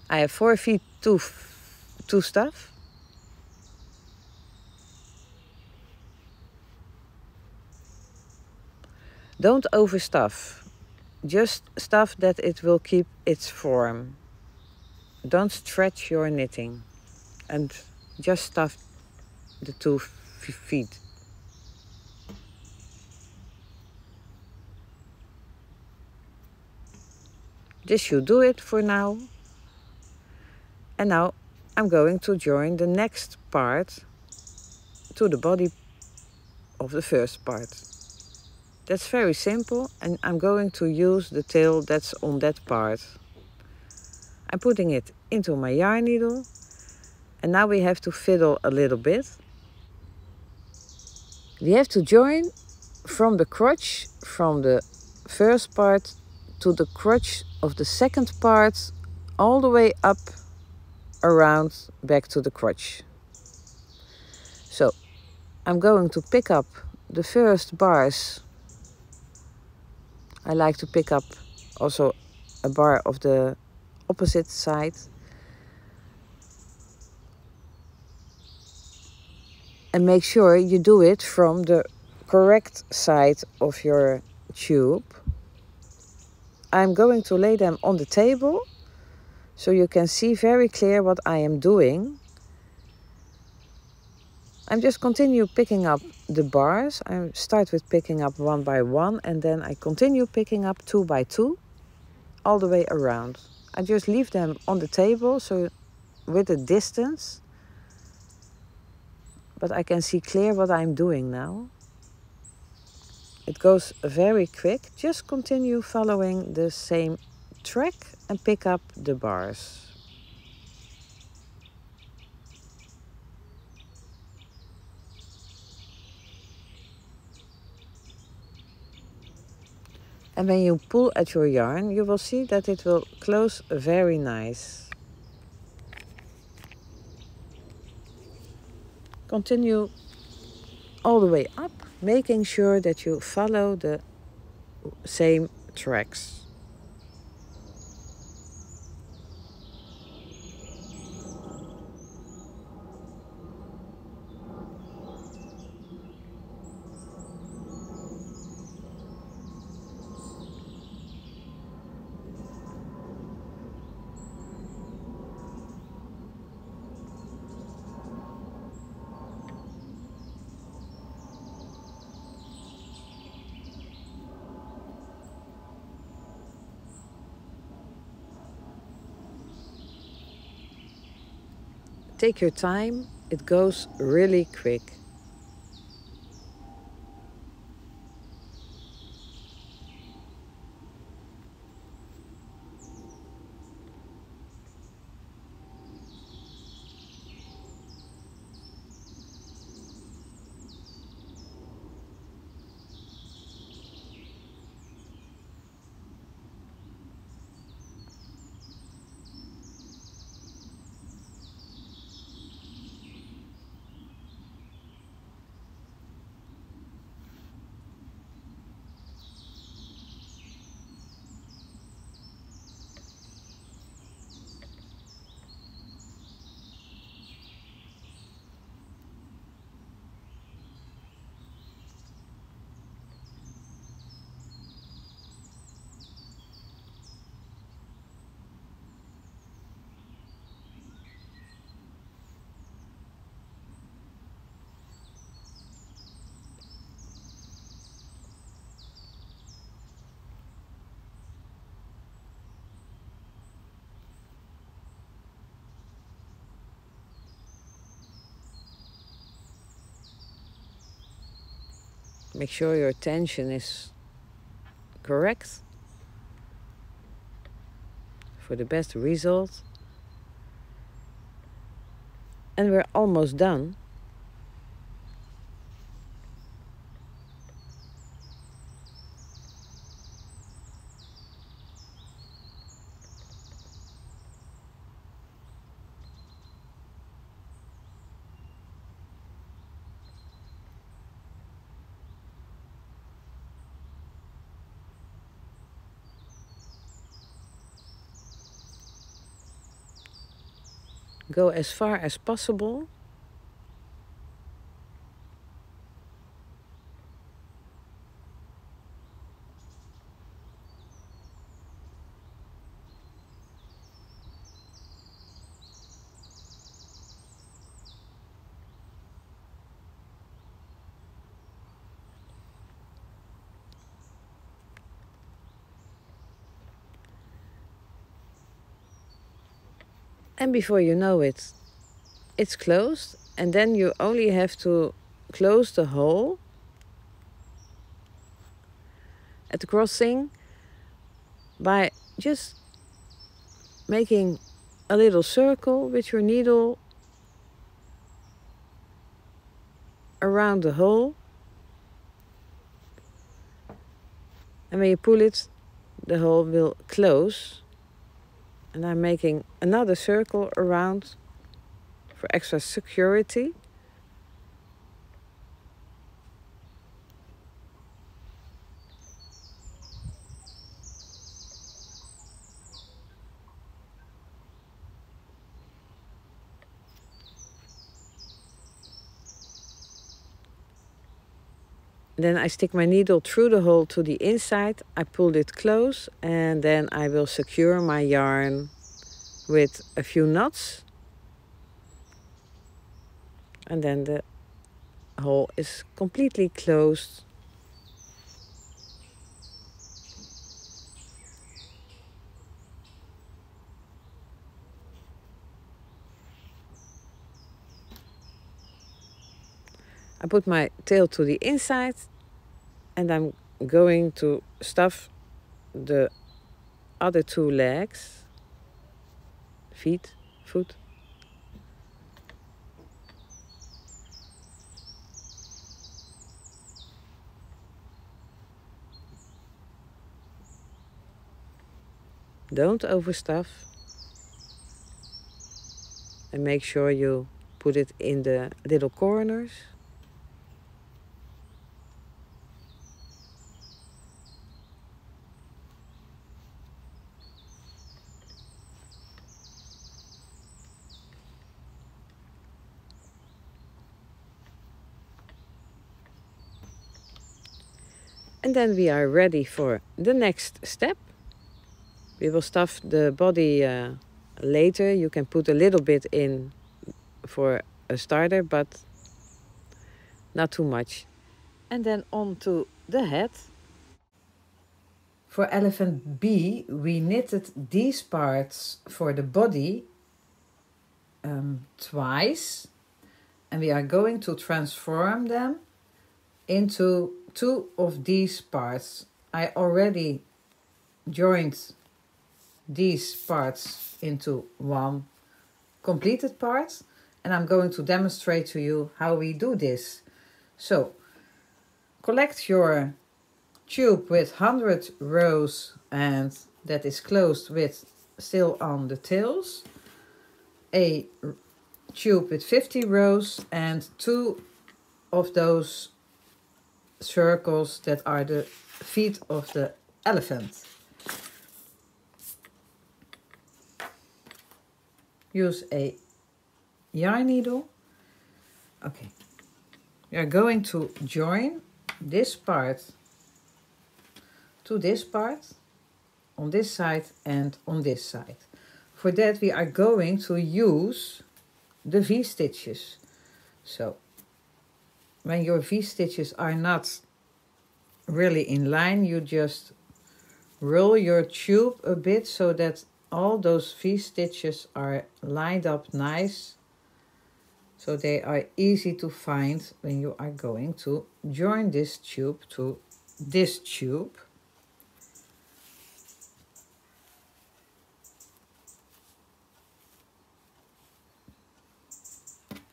I have 4 feet to stuff. Don't overstuff. Just stuff that it will keep its form. Don't stretch your knitting. And just stuff the 2 feet. This should do it for now. And now I'm going to join the next part to the body of the first part. That's very simple, and I'm going to use the tail that's on that part. I'm putting it into my yarn needle, and now we have to fiddle a little bit. We have to join from the crotch, from the first part to the crotch of the second part, all the way up, around, back to the crotch. So I'm going to pick up the first bars. I like to pick up also a bar of the opposite side. And make sure you do it from the correct side of your tube. I'm going to lay them on the table so you can see very clear what I am doing. I'm just continue picking up the bars. I start with picking up one by one, and then I continue picking up two by two all the way around. I just leave them on the table so with a distance, but I can see clear what I'm doing now. It goes very quick. Just continue following the same track and pick up the bars. And when you pull at your yarn, you will see that it will close very nice. Continue all the way up, making sure that you follow the same tracks. Take your time, it goes really quick. Make sure your tension is correct for the best result. And we're almost done. Go as far as possible. And before you know it, it's closed. And then you only have to close the hole at the crossing by just making a little circle with your needle around the hole. And when you pull it, the hole will close. And I'm making another circle around for extra security. Then I stick my needle through the hole to the inside, I pull it close, and then I will secure my yarn with a few knots. And then the hole is completely closed. I put my tail to the inside and I'm going to stuff the other two legs, foot. Don't overstuff. And make sure you put it in the little corners. And then we are ready for the next step. We will stuff the body later. You can put a little bit in for a starter, but not too much. And then on to the head. For elephant B, we knitted these parts for the body twice. And we are going to transform them into two of these parts. I already joined these parts into one completed part, and I'm going to demonstrate to you how we do this. So collect your tube with 100 rows, and that is closed with still on the tails, a tube with 50 rows, and two of those circles that are the feet of the elephant. Use a yarn needle. Okay, we are going to join this part to this part on this side and on this side. For that we are going to use the V-stitches. So when your V-stitches are not really in line, you just roll your tube a bit so that all those V-stitches are lined up nice, so they are easy to find when you are going to join this tube to this tube.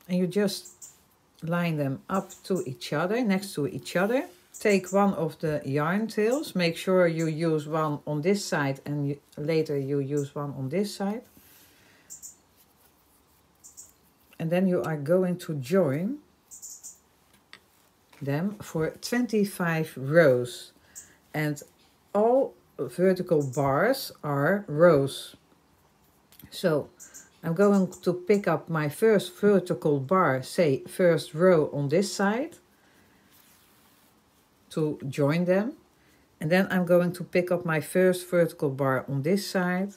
And you just line them up to each other, next to each other. Take one of the yarn tails, make sure you use one on this side and later you use one on this side. And then you are going to join them for 25 rows. And all vertical bars are rows. So I'm going to pick up my first vertical bar, say first row on this side, to join them. And then I'm going to pick up my first vertical bar on this side.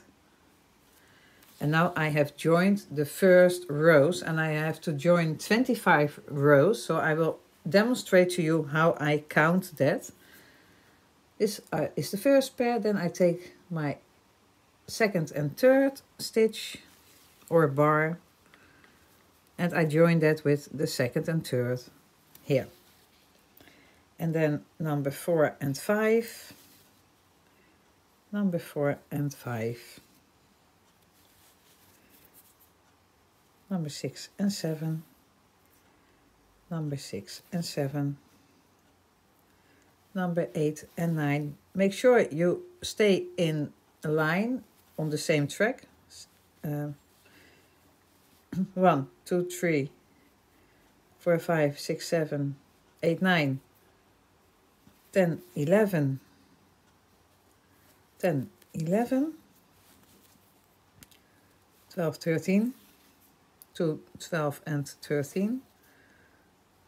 And now I have joined the first rows, and I have to join 25 rows. So I will demonstrate to you how I count that. This is the first pair. Then I take my second and third stitch or bar, and I join that with the second and third here. And then number 4 and 5, number 4 and 5, number 6 and 7, number 6 and 7, number 8 and 9. Make sure you stay in a line on the same track. 1, 2, 3, 4, 5, 6, 7, 8, 9, 10, 11, 10, 11, 12, 13, to 12 and 13,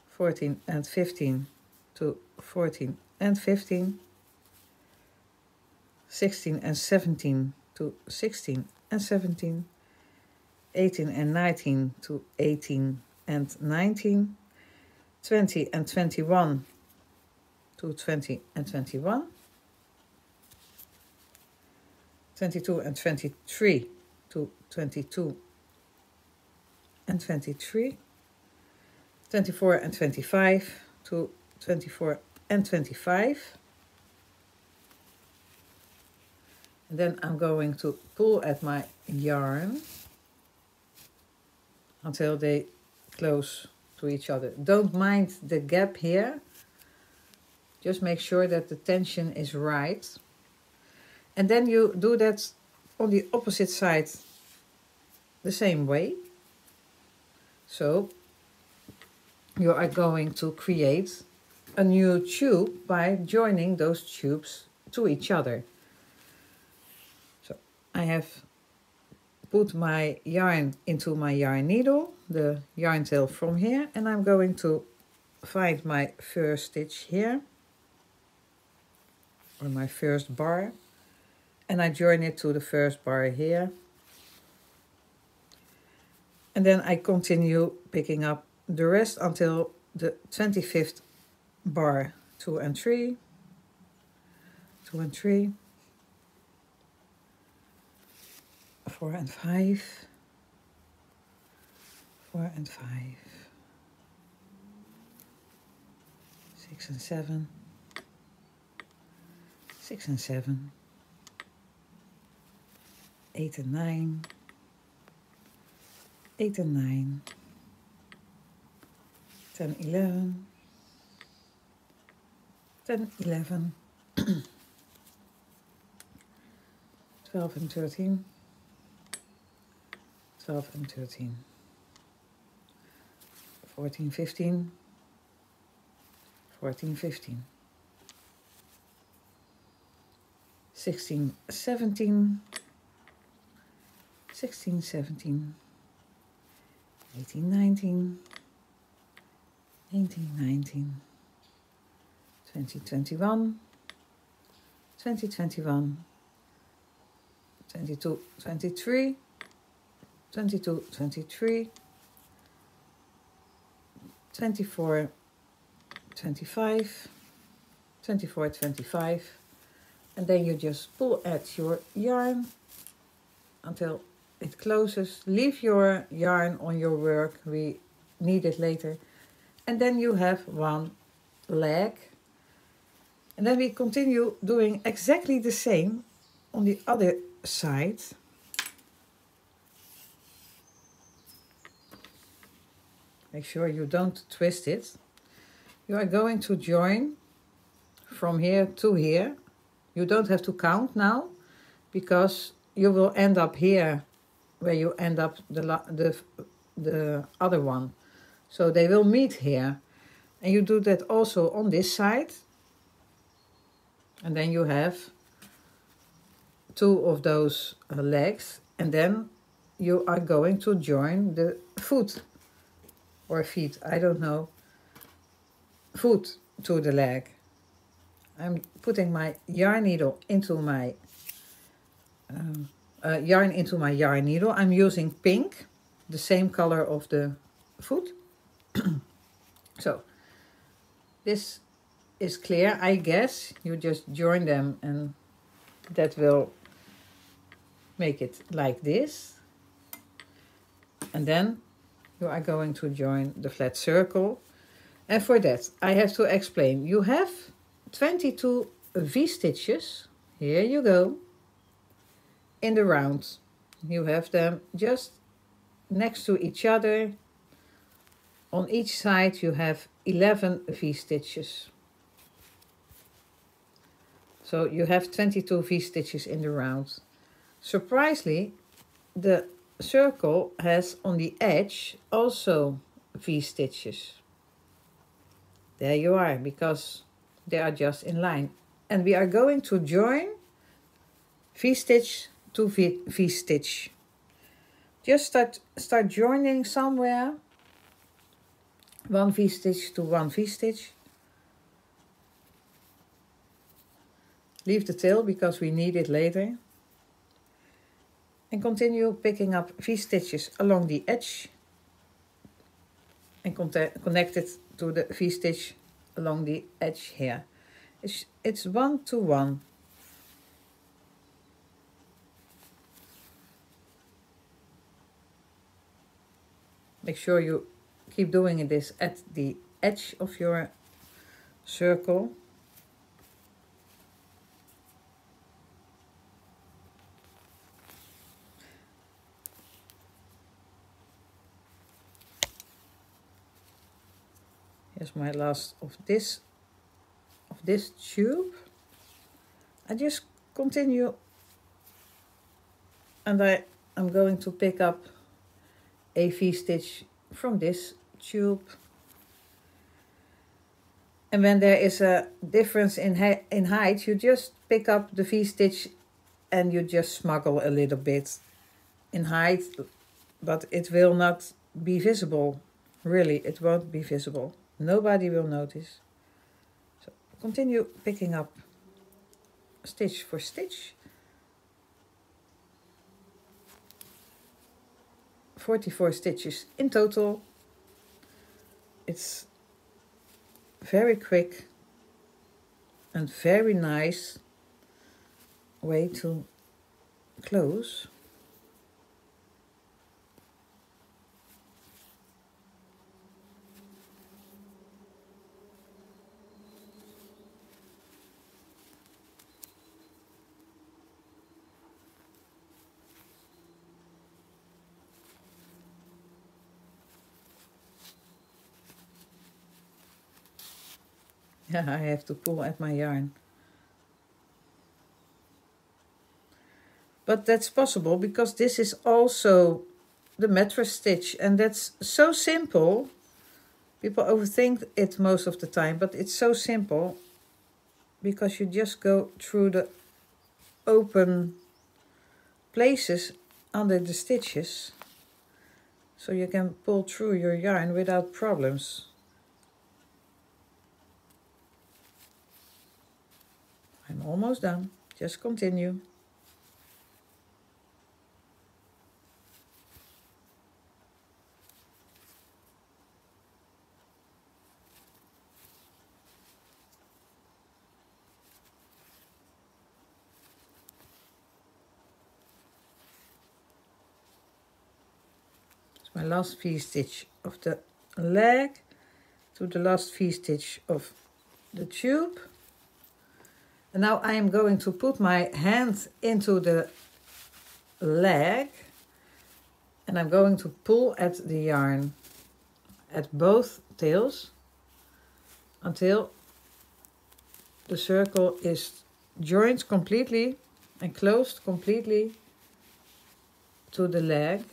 14 and 15 to 14 and 15, 16 and 17 to 16 and 17, 18 and 19 to 18 and 19, 20 and 21 to 20 and 21, 22 and 23 to 22 and 23, 24 and 25 to 24 and 25. And then I'm going to pull at my yarn until they close to each other. Don't mind the gap here. Just make sure that the tension is right. And then you do that on the opposite side the same way. So you are going to create a new tube by joining those tubes to each other. So I have put my yarn into my yarn needle, the yarn tail from here, and I'm going to find my first stitch here, or my first bar, and I join it to the first bar here. And then I continue picking up the rest until the 25th bar. 2 and 3, 2 and 3, 4 and 5, 4 and 5, 6 and 7, 6 and 7, 8 and 9, 8 and 9, 10, 11, 10, 11, 12 and 13, 12 and 13, 14, 15, 14, 15, 16, 17, 16, 17, 18, 19, 18, 19, 20, 21, 20, 21, 22, 23, 22, 23, 24, 25, 24, 25, and then you just pull at your yarn until it closes. Leave your yarn on your work, we need it later. And then you have one leg. And then we continue doing exactly the same on the other side. Make sure you don't twist it. You are going to join from here to here. You don't have to count now, because you will end up here where you end up the other one. So they will meet here. And you do that also on this side. And then you have 2 of those legs. And then you are going to join the foot or feet, I don't know, foot to the leg. I'm putting my yarn needle into my yarn needle. I'm using pink, the same color of the foot. So this is clear, I guess. You just join them and that will make it like this. And then you are going to join the flat circle. And for that I have to explain. You have 22 V-stitches. Here you go. in the round. You have them just next to each other. On each side you have 11 V-stitches. So you have 22 V-stitches in the round. Surprisingly, the circle has on the edge also V-stitches. There you are, because they are just in line. And we are going to join V-stitch to V-stitch. Just start joining somewhere. One V-stitch to one V-stitch. Leave the tail because we need it later. And continue picking up V-stitches along the edge. And connect it to the V-stitch along the edge here. It's 1 to 1. Make sure you keep doing this at the edge of your circle. Here's my last of this tube. I just continue, and I'm going to pick up a V-stitch from this tube. And when there is a difference in height, you just pick up the V-stitch and you just smuggle a little bit in height, but it will not be visible. Really, it won't be visible. Nobody will notice. So continue picking up stitch for stitch. 44 stitches in total. It's very quick and very nice way to close. Yeah, I have to pull at my yarn. But that's possible because this is also the mattress stitch, and that's so simple. People overthink it most of the time, but it's so simple because you just go through the open places under the stitches, so you can pull through your yarn without problems. I'm almost done. Just continue. It's my last V-stitch of the leg to the last V-stitch of the tube. And now I am going to put my hand into the leg and I'm going to pull at the yarn at both tails until the circle is joined completely and closed completely to the leg.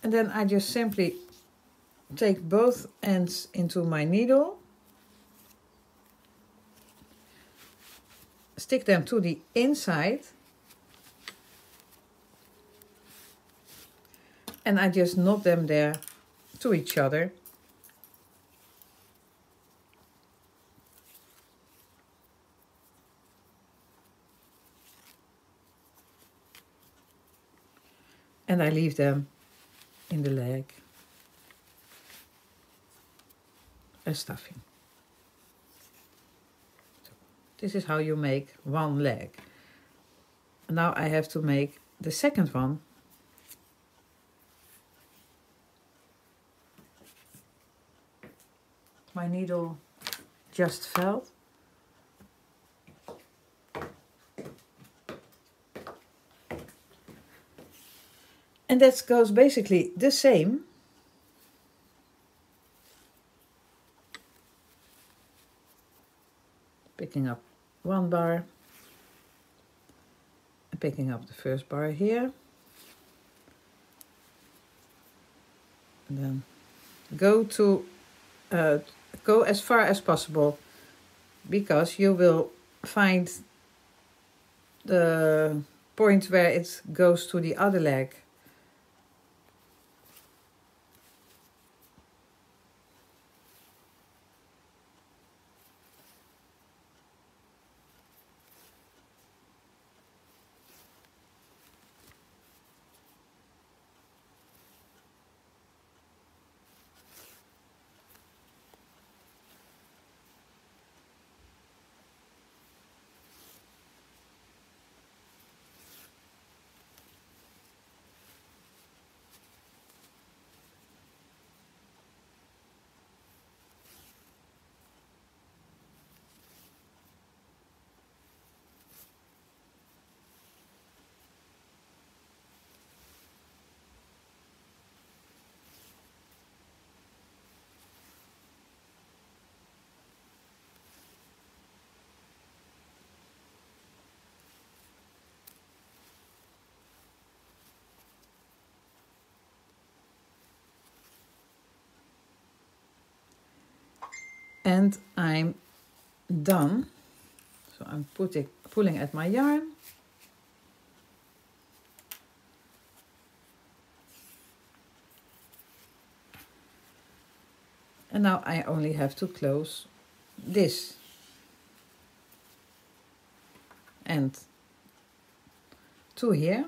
And then I just simply take both ends into my needle, stick them to the inside, and I just knot them there to each other. And I leave them in the leg as stuffing. This is how you make one leg. Now I have to make the second one. My needle just fell. And that goes basically the same. Picking up one bar and picking up the first bar here. And then go as far as possible, because you will find the point where it goes to the other leg. And I'm done. So I'm pulling at my yarn. And now I only have to close this end to here.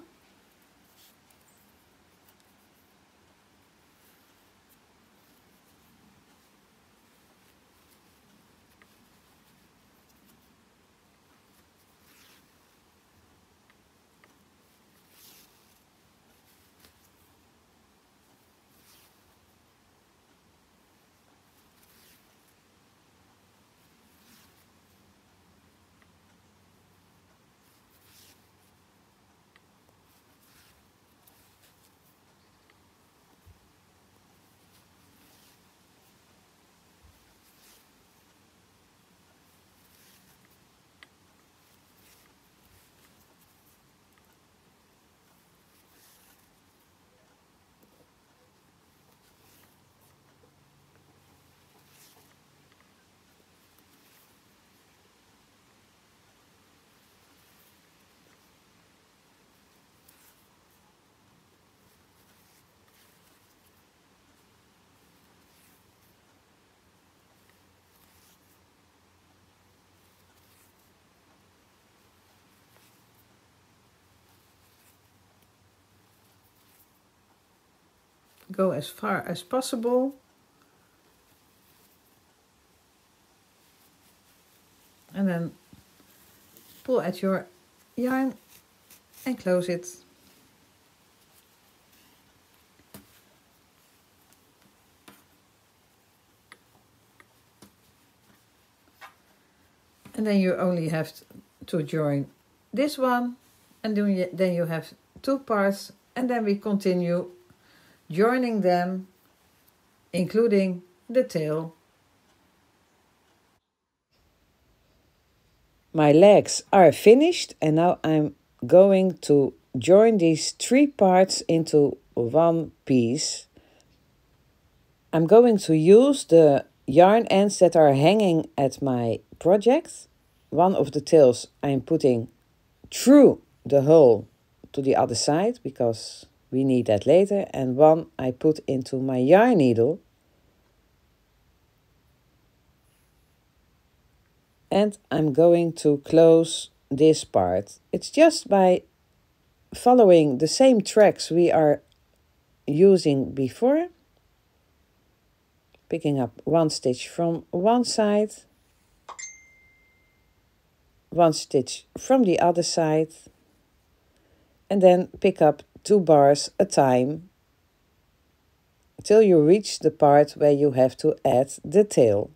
Go as far as possible. And then pull at your yarn and close it. And then you only have to join this one, and then you have two parts, and then we continue joining them, including the tail. My legs are finished, and now I'm going to join these three parts into one piece. I'm going to use the yarn ends that are hanging at my project. One of the tails I'm putting through the hole to the other side, because we need that later, and one I put into my yarn needle. And I'm going to close this part. It's just by following the same tracks we are using before. Picking up one stitch from one side, one stitch from the other side, and then pick up 2 bars a time till you reach the part where you have to add the tail.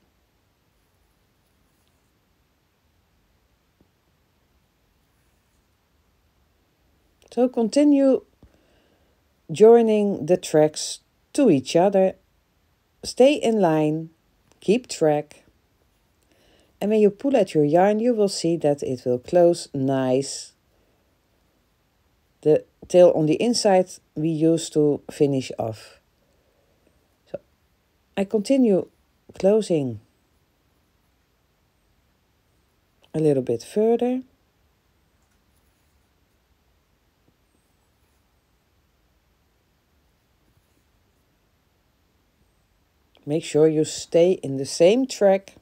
So continue joining the tracks to each other. Stay in line, keep track. And when you pull at your yarn, you will see that it will close nice. The tail on the inside we use to finish off. So I continue closing a little bit further. Make sure you stay in the same track.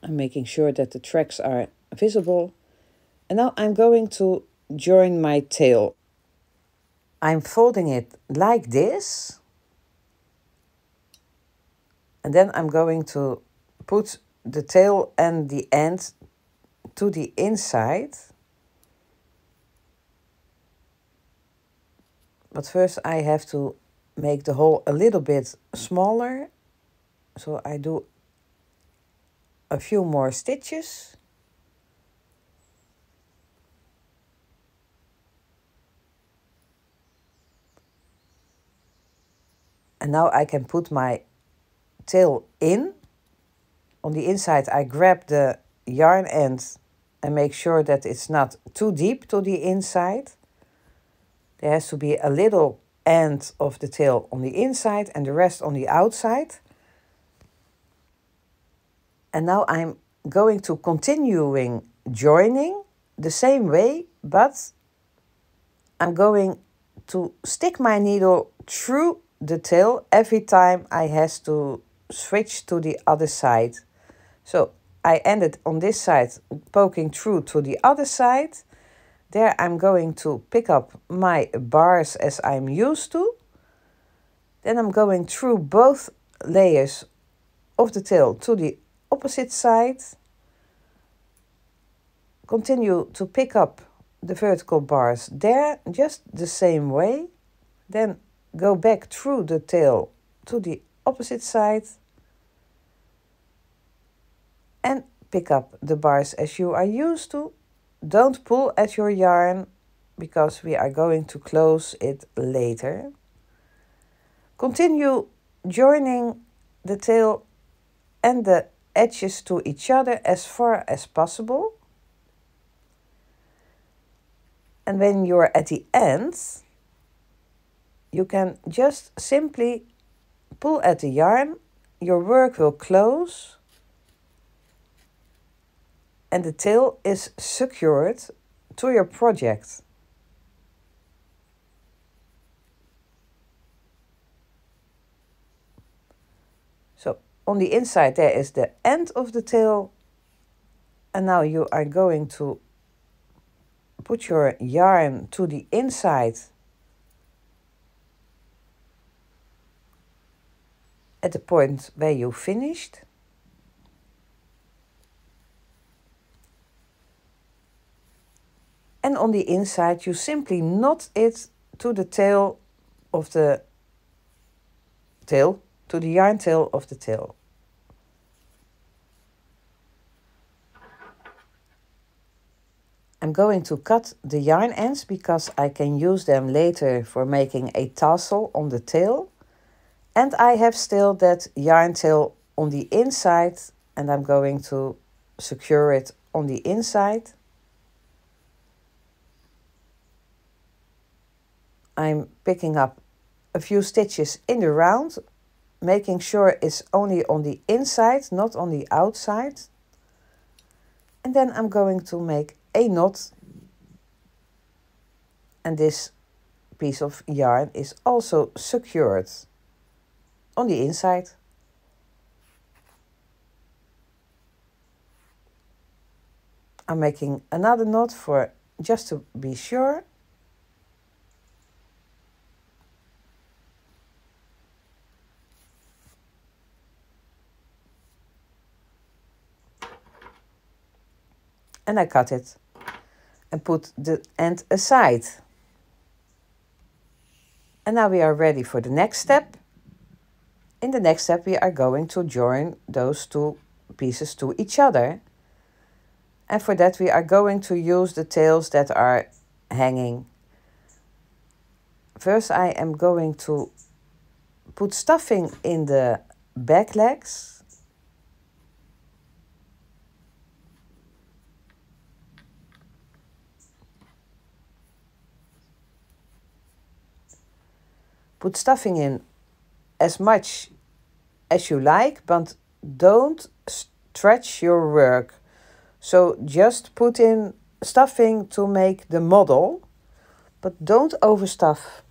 I'm making sure that the tracks are visible. And now I'm going to join my tail. I'm folding it like this. And then I'm going to put the tail and the end to the inside. But first I have to make the hole a little bit smaller. So I do a few more stitches. And now I can put my tail in. On the inside I grab the yarn end and make sure that it's not too deep to the inside. There has to be a little end of the tail on the inside and the rest on the outside. And now I'm going to continuing joining the same way, but I'm going to stick my needle through the tail every time I have to switch to the other side. So I ended on this side poking through to the other side. There I'm going to pick up my bars as I'm used to. Then I'm going through both layers of the tail to the opposite side. Continue to pick up the vertical bars there, just the same way. Then go back through the tail to the opposite side. And pick up the bars as you are used to. Don't pull at your yarn because we are going to close it later. Continue joining the tail and the edges to each other as far as possible. And when you're at the end, you can just simply pull at the yarn, your work will close, and the tail is secured to your project. So on the inside there is the end of the tail, and now you are going to put your yarn to the inside at the point where you finished. And on the inside you simply knot it to the tail of the tail, to the yarn tail of the tail. I'm going to cut the yarn ends because I can use them later for making a tassel on the tail. And I have still that yarn tail on the inside, and I'm going to secure it on the inside. I'm picking up a few stitches in the round, making sure it's only on the inside, not on the outside. And then I'm going to make a knot. And this piece of yarn is also secured on the inside. I'm making another knot for just to be sure. And I cut it and put the end aside. And now we are ready for the next step. In the next step, we are going to join those two pieces to each other. And for that, we are going to use the tails that are hanging. First, I am going to put stuffing in the back legs. Put stuffing in as much as you like, but don't stretch your work. So just put in stuffing to make the model, but don't overstuff.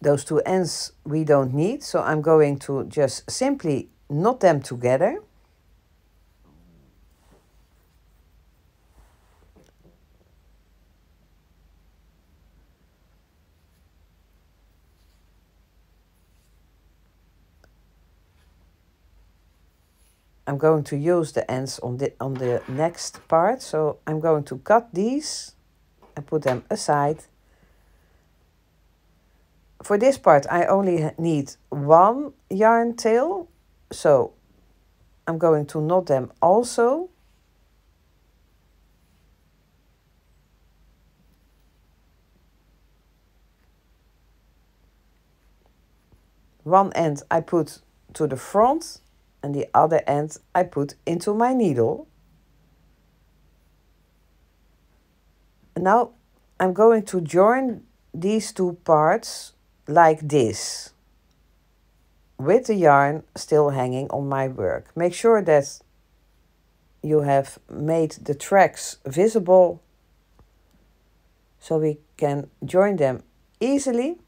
Those two ends we don't need, so I'm going to just simply knot them together. I'm going to use the ends on the next part, so I'm going to cut these and put them aside. For this part I only need one yarn tail, so I'm going to knot them also. One end I put to the front and the other end I put into my needle. And now I'm going to join these two parts like this, with the yarn still hanging on my work. Make sure that you have made the tracks visible so we can join them easily.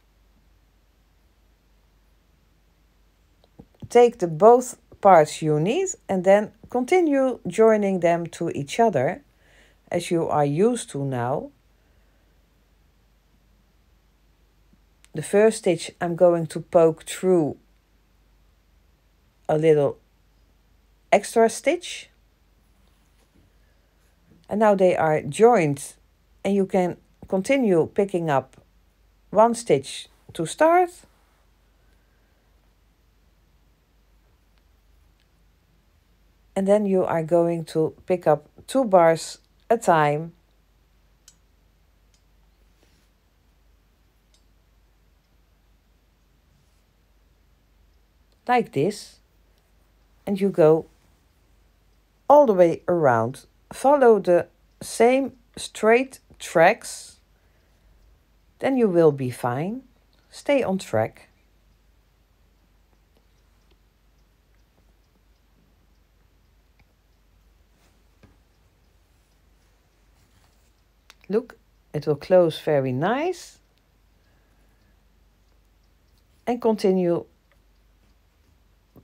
Take the both parts you need and then continue joining them to each other as you are used to now. The first stitch I'm going to poke through a little extra stitch. And now they are joined and you can continue picking up one stitch to start. And then you are going to pick up 2 bars a time. Like this. And you go all the way around. Follow the same straight tracks. Then you will be fine. Stay on track. Look, it will close very nice. And continue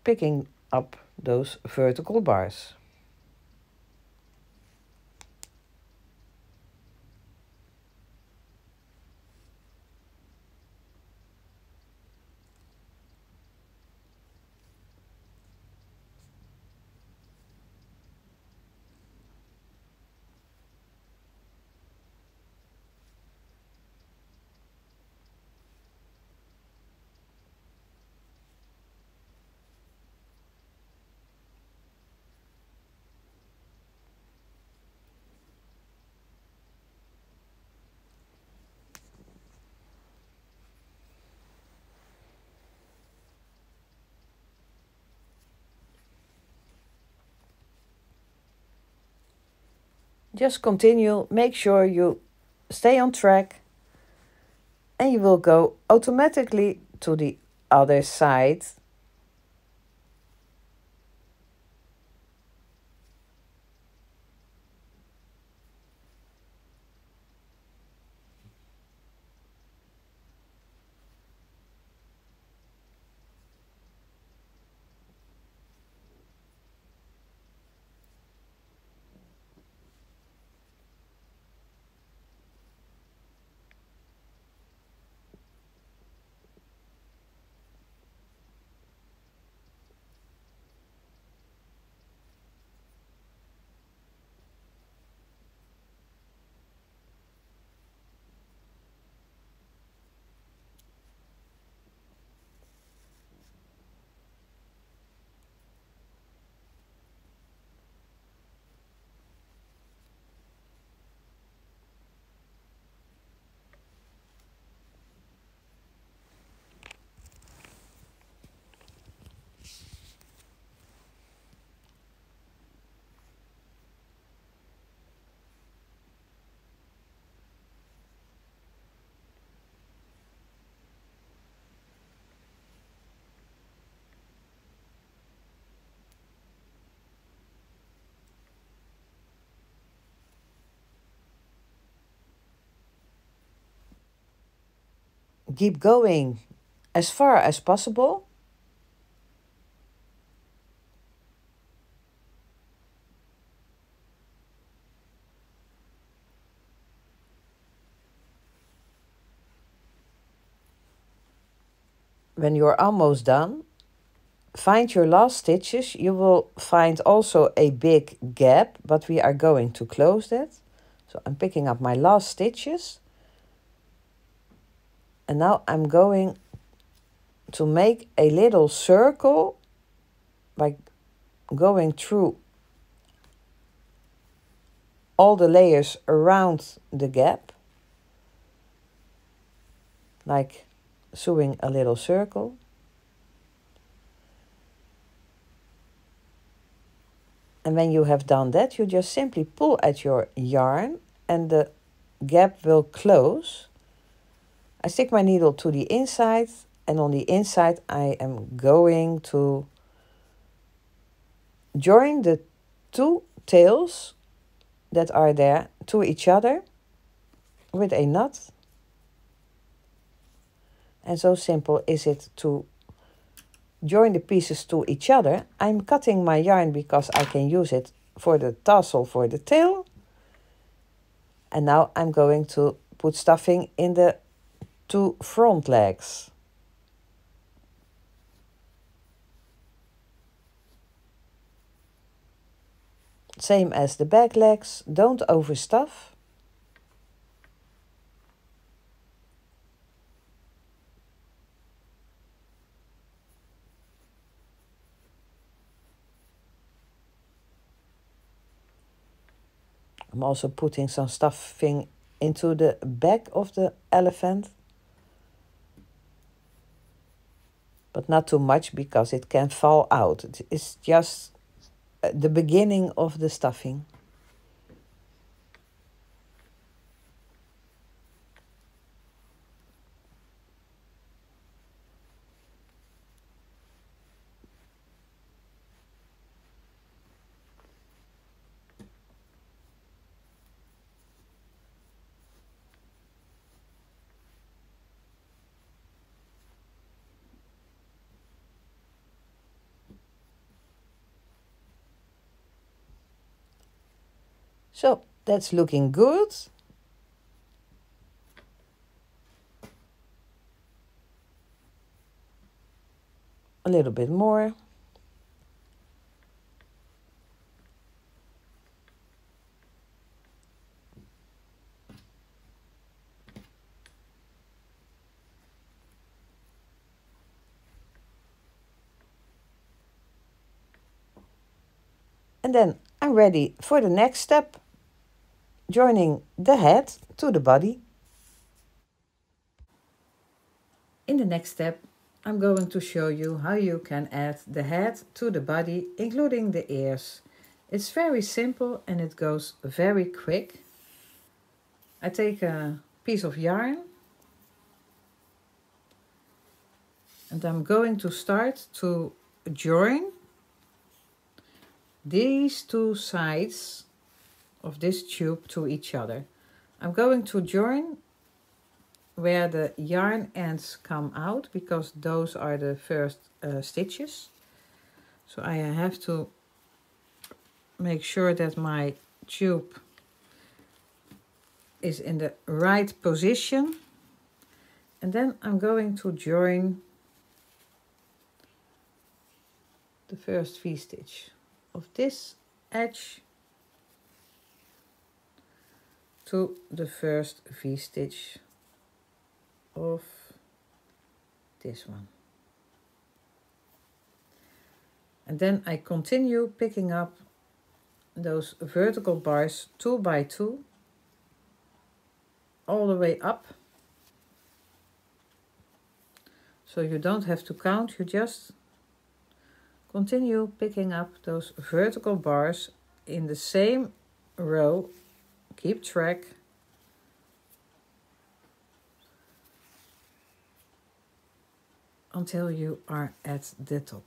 picking up those vertical bars. Just continue, make sure you stay on track, and you will go automatically to the other side. keep going as far as possible. When you're almost done, find your last stitches. You will find also a big gap, but we are going to close that. So I'm picking up my last stitches. And now I'm going to make a little circle by going through all the layers around the gap, like sewing a little circle. And when you have done that, you just simply pull at your yarn and the gap will close. I stick my needle to the inside, and on the inside I am going to join the two tails that are there to each other with a knot. And so simple is it to join the pieces to each other. I'm cutting my yarn because I can use it for the tassel for the tail. And now I'm going to put stuffing in the two front legs. Same as the back legs, don't overstuff. I'm also putting some stuffing into the back of the elephant. But not too much because it can fall out. It's just the beginning of the stuffing. So that's looking good. A little bit more. And then I'm ready for the next step, joining the head to the body. In the next step, I'm going to show you how you can add the head to the body, including the ears. It's very simple and it goes very quick. I take a piece of yarn and I'm going to start to join these two sides of this tube to each other. I'm going to join where the yarn ends come out because those are the first stitches. So I have to make sure that my tube is in the right position, and then I'm going to join the first V-stitch of this edge to the first V-stitch of this one. And then I continue picking up those vertical bars 2 by 2 all the way up. So you don't have to count, you just continue picking up those vertical bars in the same row. Keep track. Until you are at the top.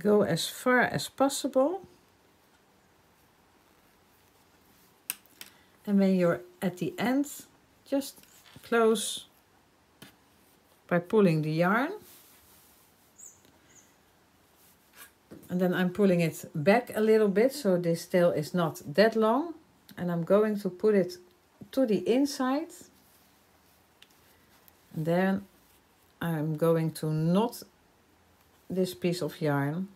go as far as possible. And when you're at the end, just close by pulling the yarn. And then I'm pulling it back a little bit, so this tail is not that long. And I'm going to put it to the inside. And then I'm going to knot this piece of yarn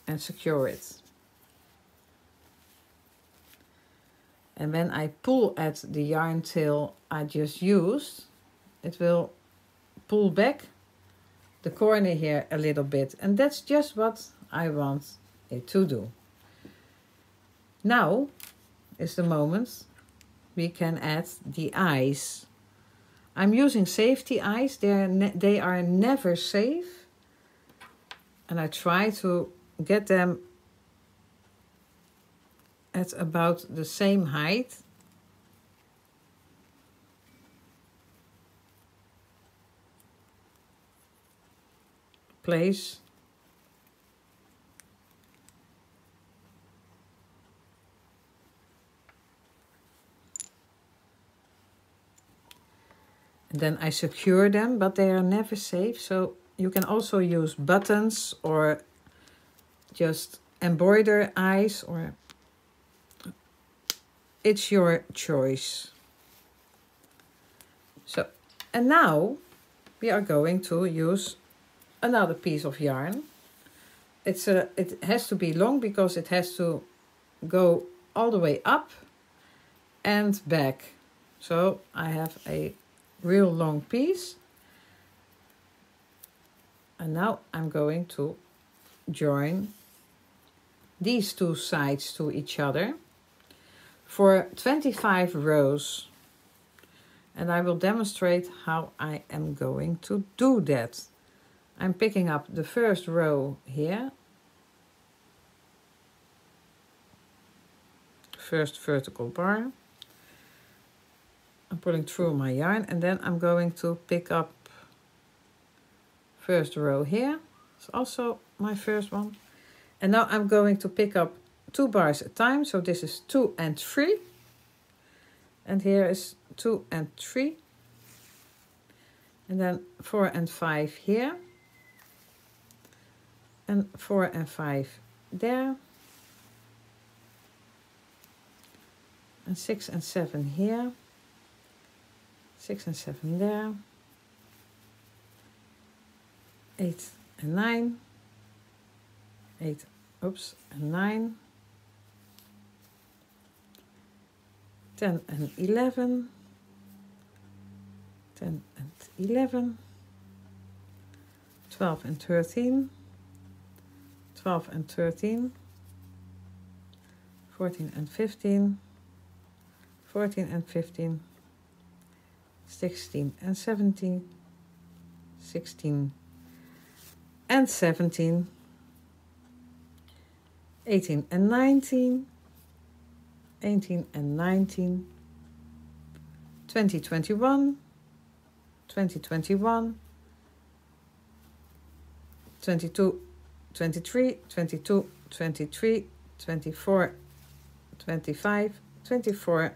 and secure it. And when I pull at the yarn tail I just used, it will pull back the corner here a little bit, and that's just what I want it to do. Now is the moment we can add the eyes. I'm using safety eyes. They are never safe, and I try to get them at about the same height. Place. And then I secure them, but they are never safe. So you can also use buttons or just embroider eyes, or it's your choice. So, and now we are going to use another piece of yarn. It has to be long because it has to go all the way up and back. So I have a real long piece. And now I'm going to join these two sides to each other for 25 rows. And I will demonstrate how I am going to do that. I'm picking up the first row here, first vertical bar. I'm pulling through my yarn, and then I'm going to pick up first row here. It's also my first one. And now I'm going to pick up 2 bars at a time. So this is 2 and 3. And here is 2 and 3. And then 4 and 5 here. And 4 and 5 there. And 6 and 7 here. 6 and 7 there. 8 and 9. 8, oops, and 9. 10 and 11. 10 and 11. 12 and 13. 12 and 13, 14 and 15, 14 and 15, 16 and 17, 16 and 17, 18 and 19, 18 and 19, 20, 21, 20, 21, 22, 23, 22, 23, 24, 25, 24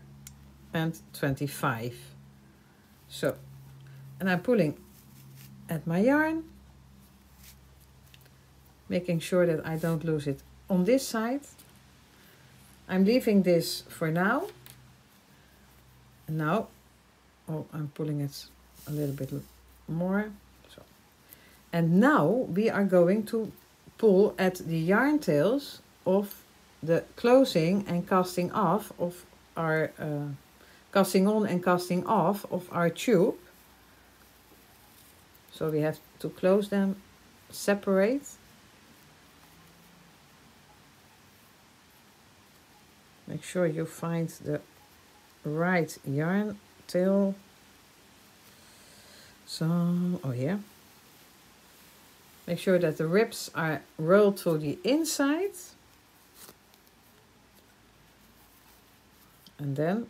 and 25. So, and I'm pulling at my yarn, making sure that I don't lose it on this side. I'm leaving this for now. And now, oh, I'm pulling it a little bit more. So, and now we are going to pull at the yarn tails of the closing and casting off of our casting on and casting off of our tube. So we have to close them separate. Make sure you find the right yarn tail. So, oh yeah. Make sure that the ribs are rolled to the inside. And then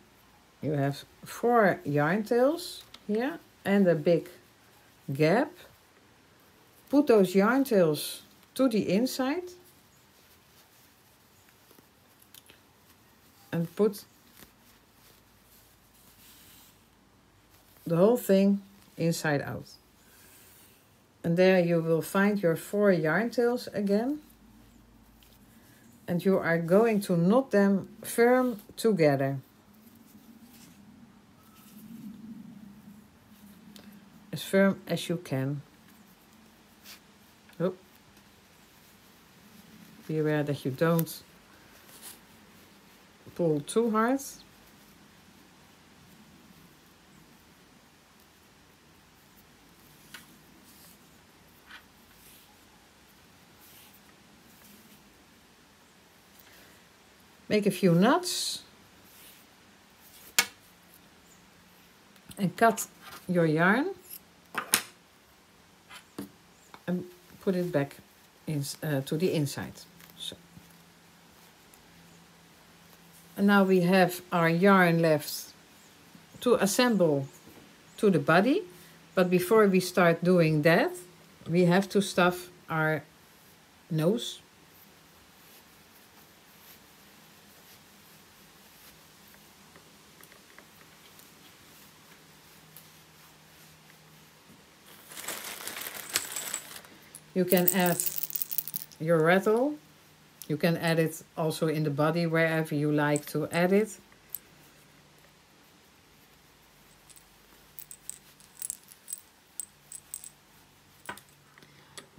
you have 4 yarn tails here and a big gap. put those yarn tails to the inside and put the whole thing inside out. And there you will find your 4 yarn tails again. And you are going to knot them firm together. As firm as you can. Oh. Be aware that you don't pull too hard. Make a few knots and cut your yarn and put it back in, to the inside. So. And now we have our yarn left to assemble to the body, but before we start doing that, we have to stuff our nose. You can add your rattle. You can add it also in the body, wherever you like to add it.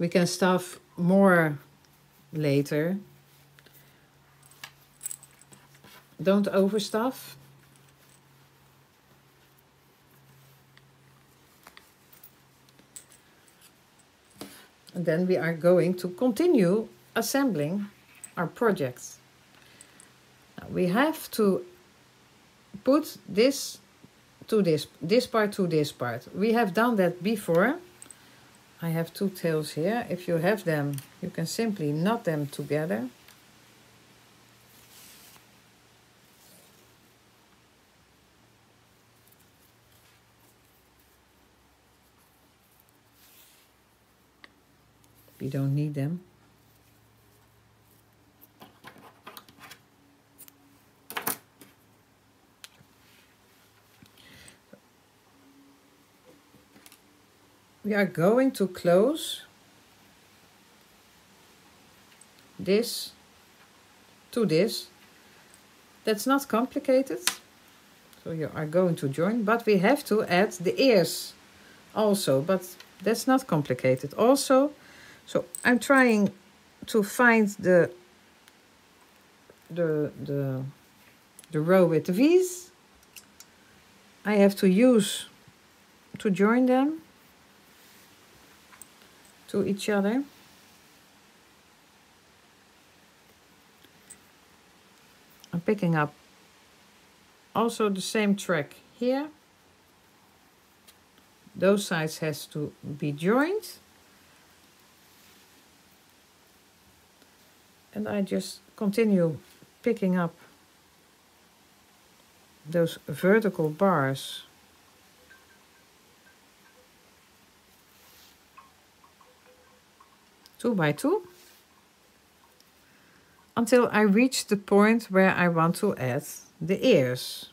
We can stuff more later. Don't overstuff. And then we are going to continue assembling our project. Now we have to put this to this part to this part. We have done that before. I have 2 tails here. If you have them, you can simply knot them together. We don't need them. We are going to close this to this. That's not complicated. So you are going to join, but we have to add the ears also, but that's not complicated also. So I'm trying to find the row with the V's. I have to use to join them to each other. I'm picking up also the same track here. Those sides has to be joined. And I just continue picking up those vertical bars. Two by two. Until I reach the point where I want to add the ears.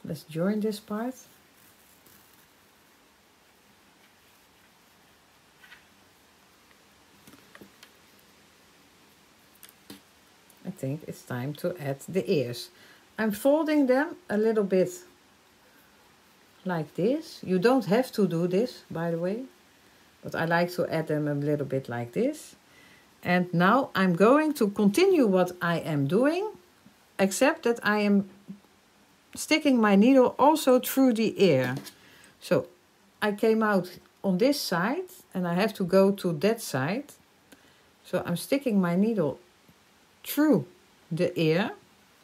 Let's join this part. I think it's time to add the ears. I'm folding them a little bit like this. You don't have to do this, by the way, but I like to add them a little bit like this. And now I'm going to continue what I am doing, except that I am sticking my needle also through the ear. So I came out on this side and I have to go to that side. So I'm sticking my needle through the ear,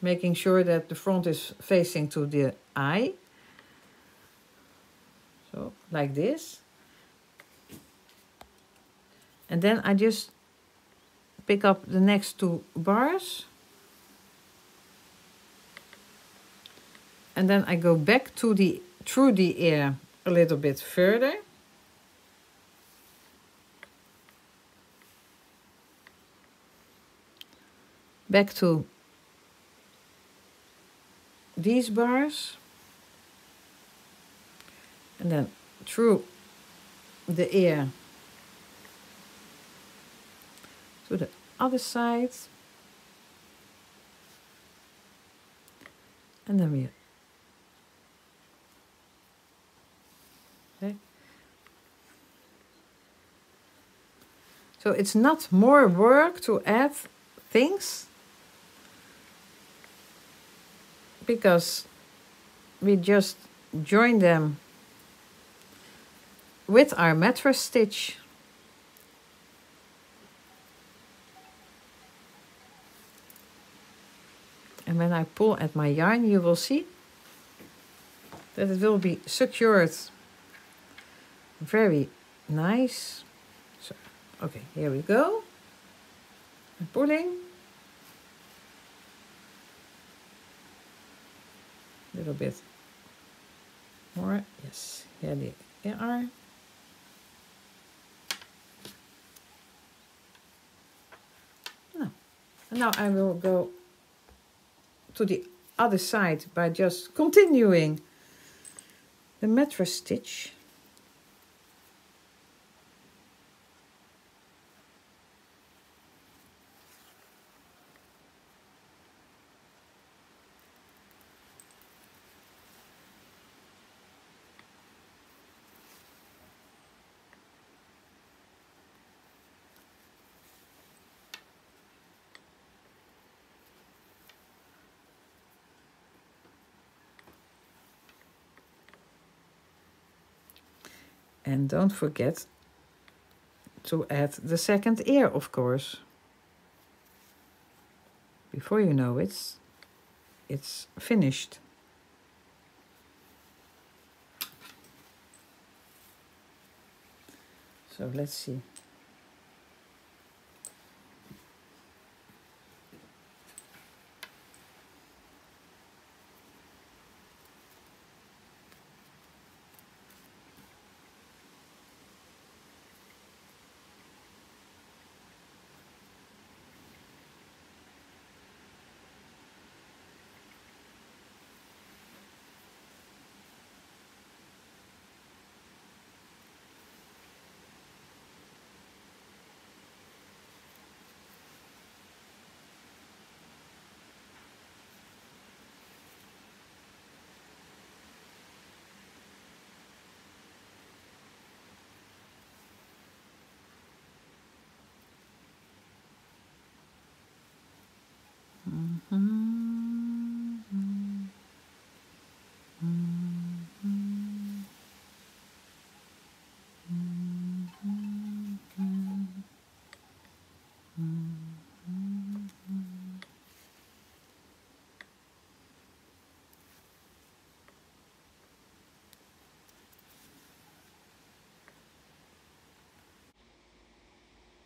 making sure that the front is facing to the eye. So like this. And then I just pick up the next 2 bars. And then I go back to through the air a little bit further. Back to these bars. And then through the air to the other side. And then we okay. So it's not more work to add things, because we just join them with our mattress stitch. And when I pull at my yarn, you will see that it will be secured very nice. So, okay, here we go. I'm pulling. A little bit more. Yes, here they are. And now I will go to the other side by just continuing the mattress stitch. And don't forget to add the second ear, of course. Before you know it, it's finished. So let's see.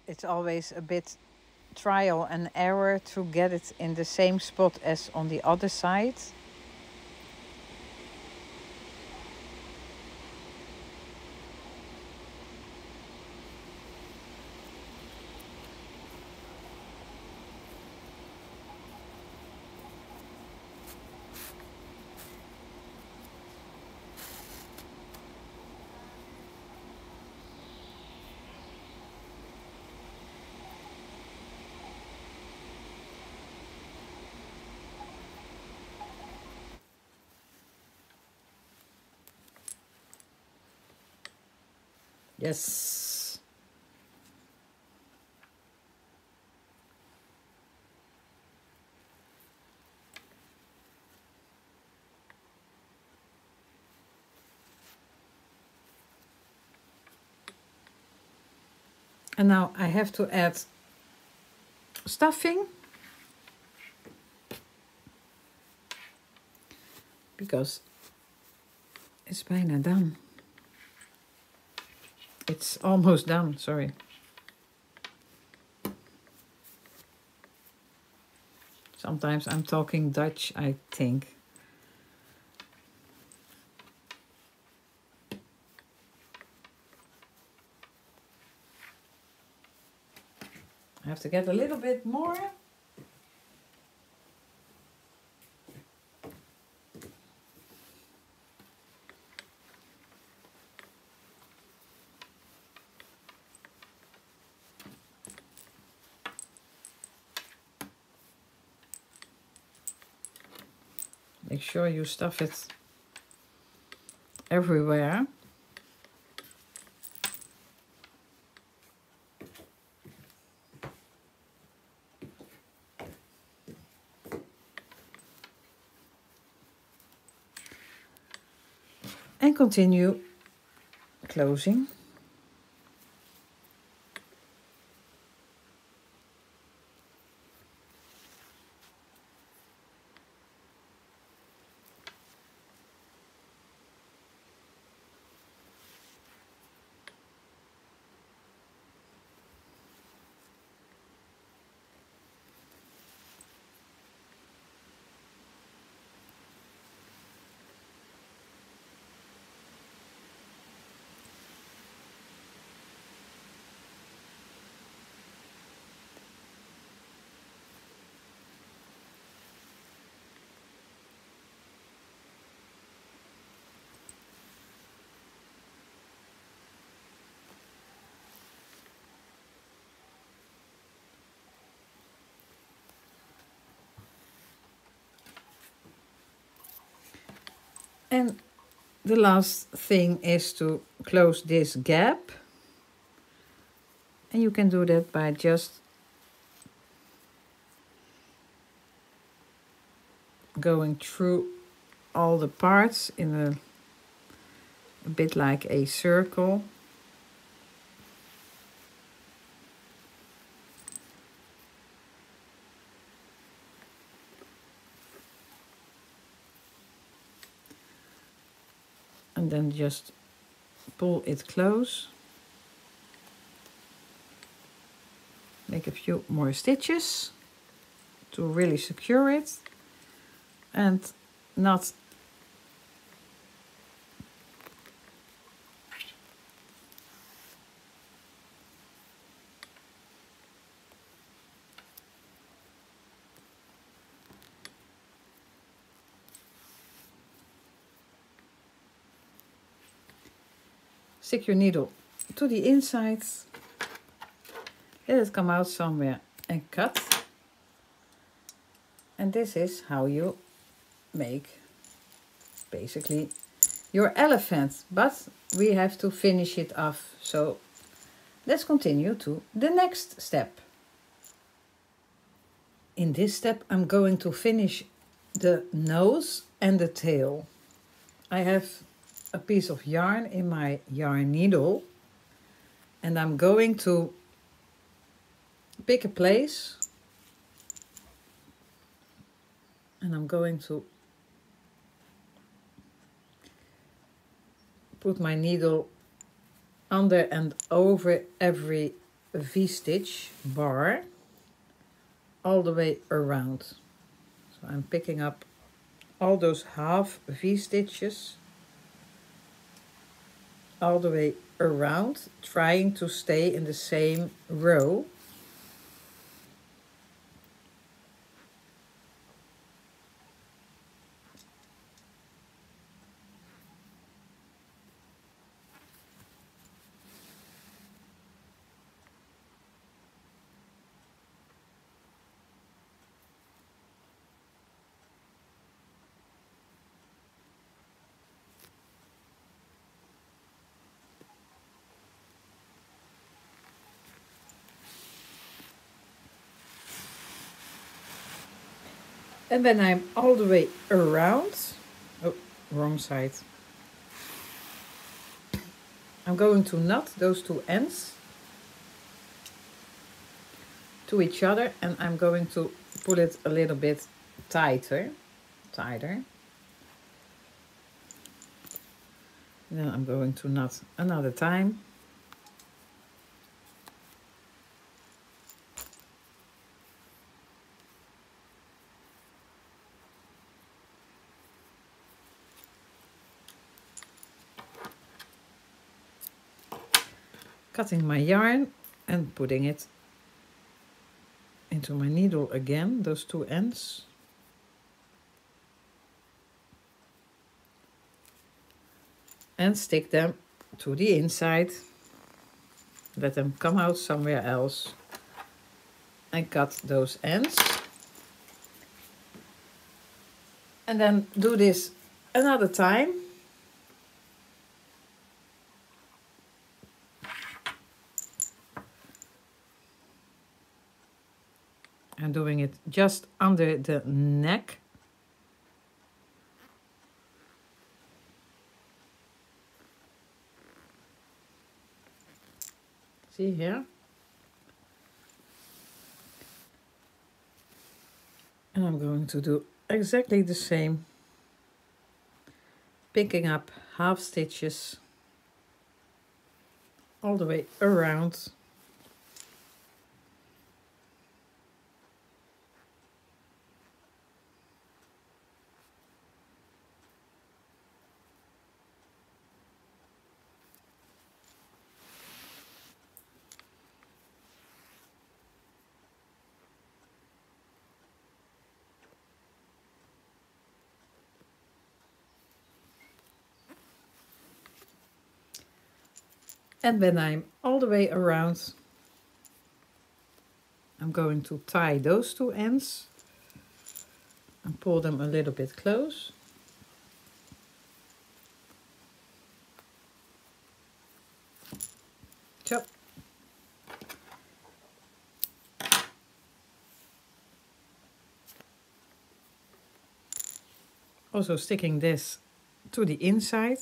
It's always a bit trial and error to get it in the same spot as on the other side. Yes. And now I have to add stuffing, because it's bijna done. It's almost done, sorry. Sometimes I'm talking Dutch, I think. I have to get a little bit more. Make sure you stuff it everywhere. And continue closing. And the last thing is to close this gap. And you can do that by just going through all the parts in a bit like a circle. And then just pull it close. Make a few more stitches to really secure it and not stick your needle to the inside, let it come out somewhere and cut. And this is how you make basically your elephant, but we have to finish it off. So let's continue to the next step. In this step I'm going to finish the nose and the tail. I have a piece of yarn in my yarn needle and I'm going to pick a place and I'm going to put my needle under and over every V-stitch bar all the way around. So I'm picking up all those half V-stitches all the way around, trying to stay in the same row. And when I'm all the way around, oh, wrong side, I'm going to knot those two ends to each other and I'm going to pull it a little bit tighter. And then I'm going to knot another time. cutting my yarn and putting it into my needle again, those two ends. And stick them to the inside. Let them come out somewhere else. And cut those ends. And then do this another time. And doing it just under the neck. See here? And I'm going to do exactly the same. Picking up half stitches all the way around. And when I'm all the way around, I'm going to tie those two ends and pull them a little bit close. So. Also sticking this to the inside.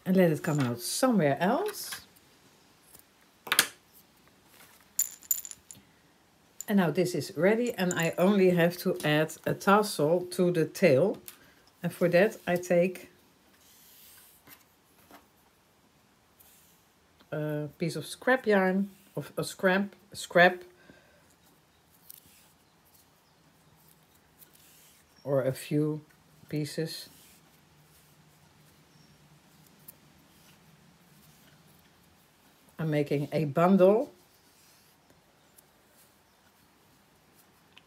And let it come out somewhere else. And now this is ready, and I only have to add a tassel to the tail. And for that I take a piece of scrap yarn, of a scrap, or a few pieces. I'm making a bundle.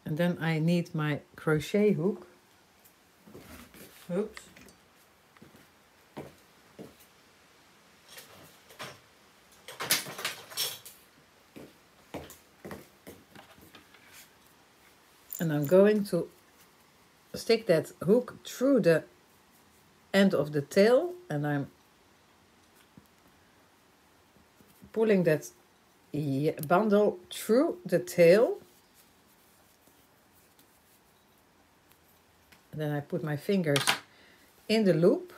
And then I need my crochet hook. Oops. And I'm going to stick that hook through the end of the tail, and I'm pulling that bundle through the tail. And then I put my fingers in the loop.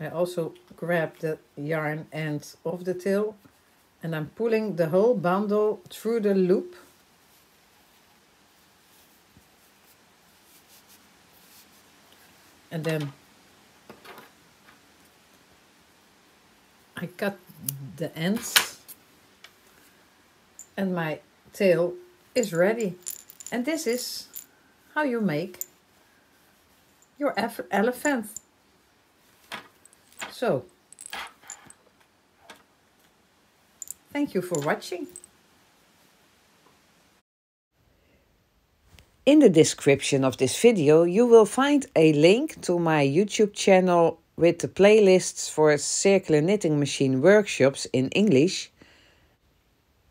I also grab the yarn end of the tail, and I'm pulling the whole bundle through the loop. And then I cut the ends, and my tail is ready. And this is how you make your elephant. So, thank you for watching. In the description of this video, you will find a link to my YouTube channel with the playlists for circular knitting machine workshops in English.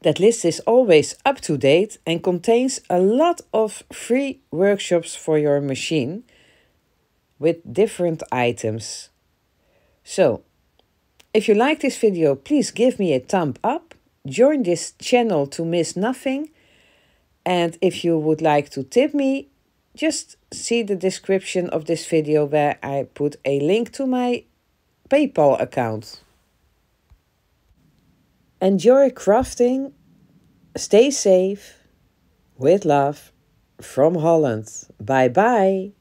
That list is always up to date and contains a lot of free workshops for your machine with different items. So, if you like this video, please give me a thumb up, join this channel to miss nothing, and if you would like to tip me, just see the description of this video where I put a link to my PayPal account. Enjoy crafting, stay safe, with love, from Holland. Bye bye.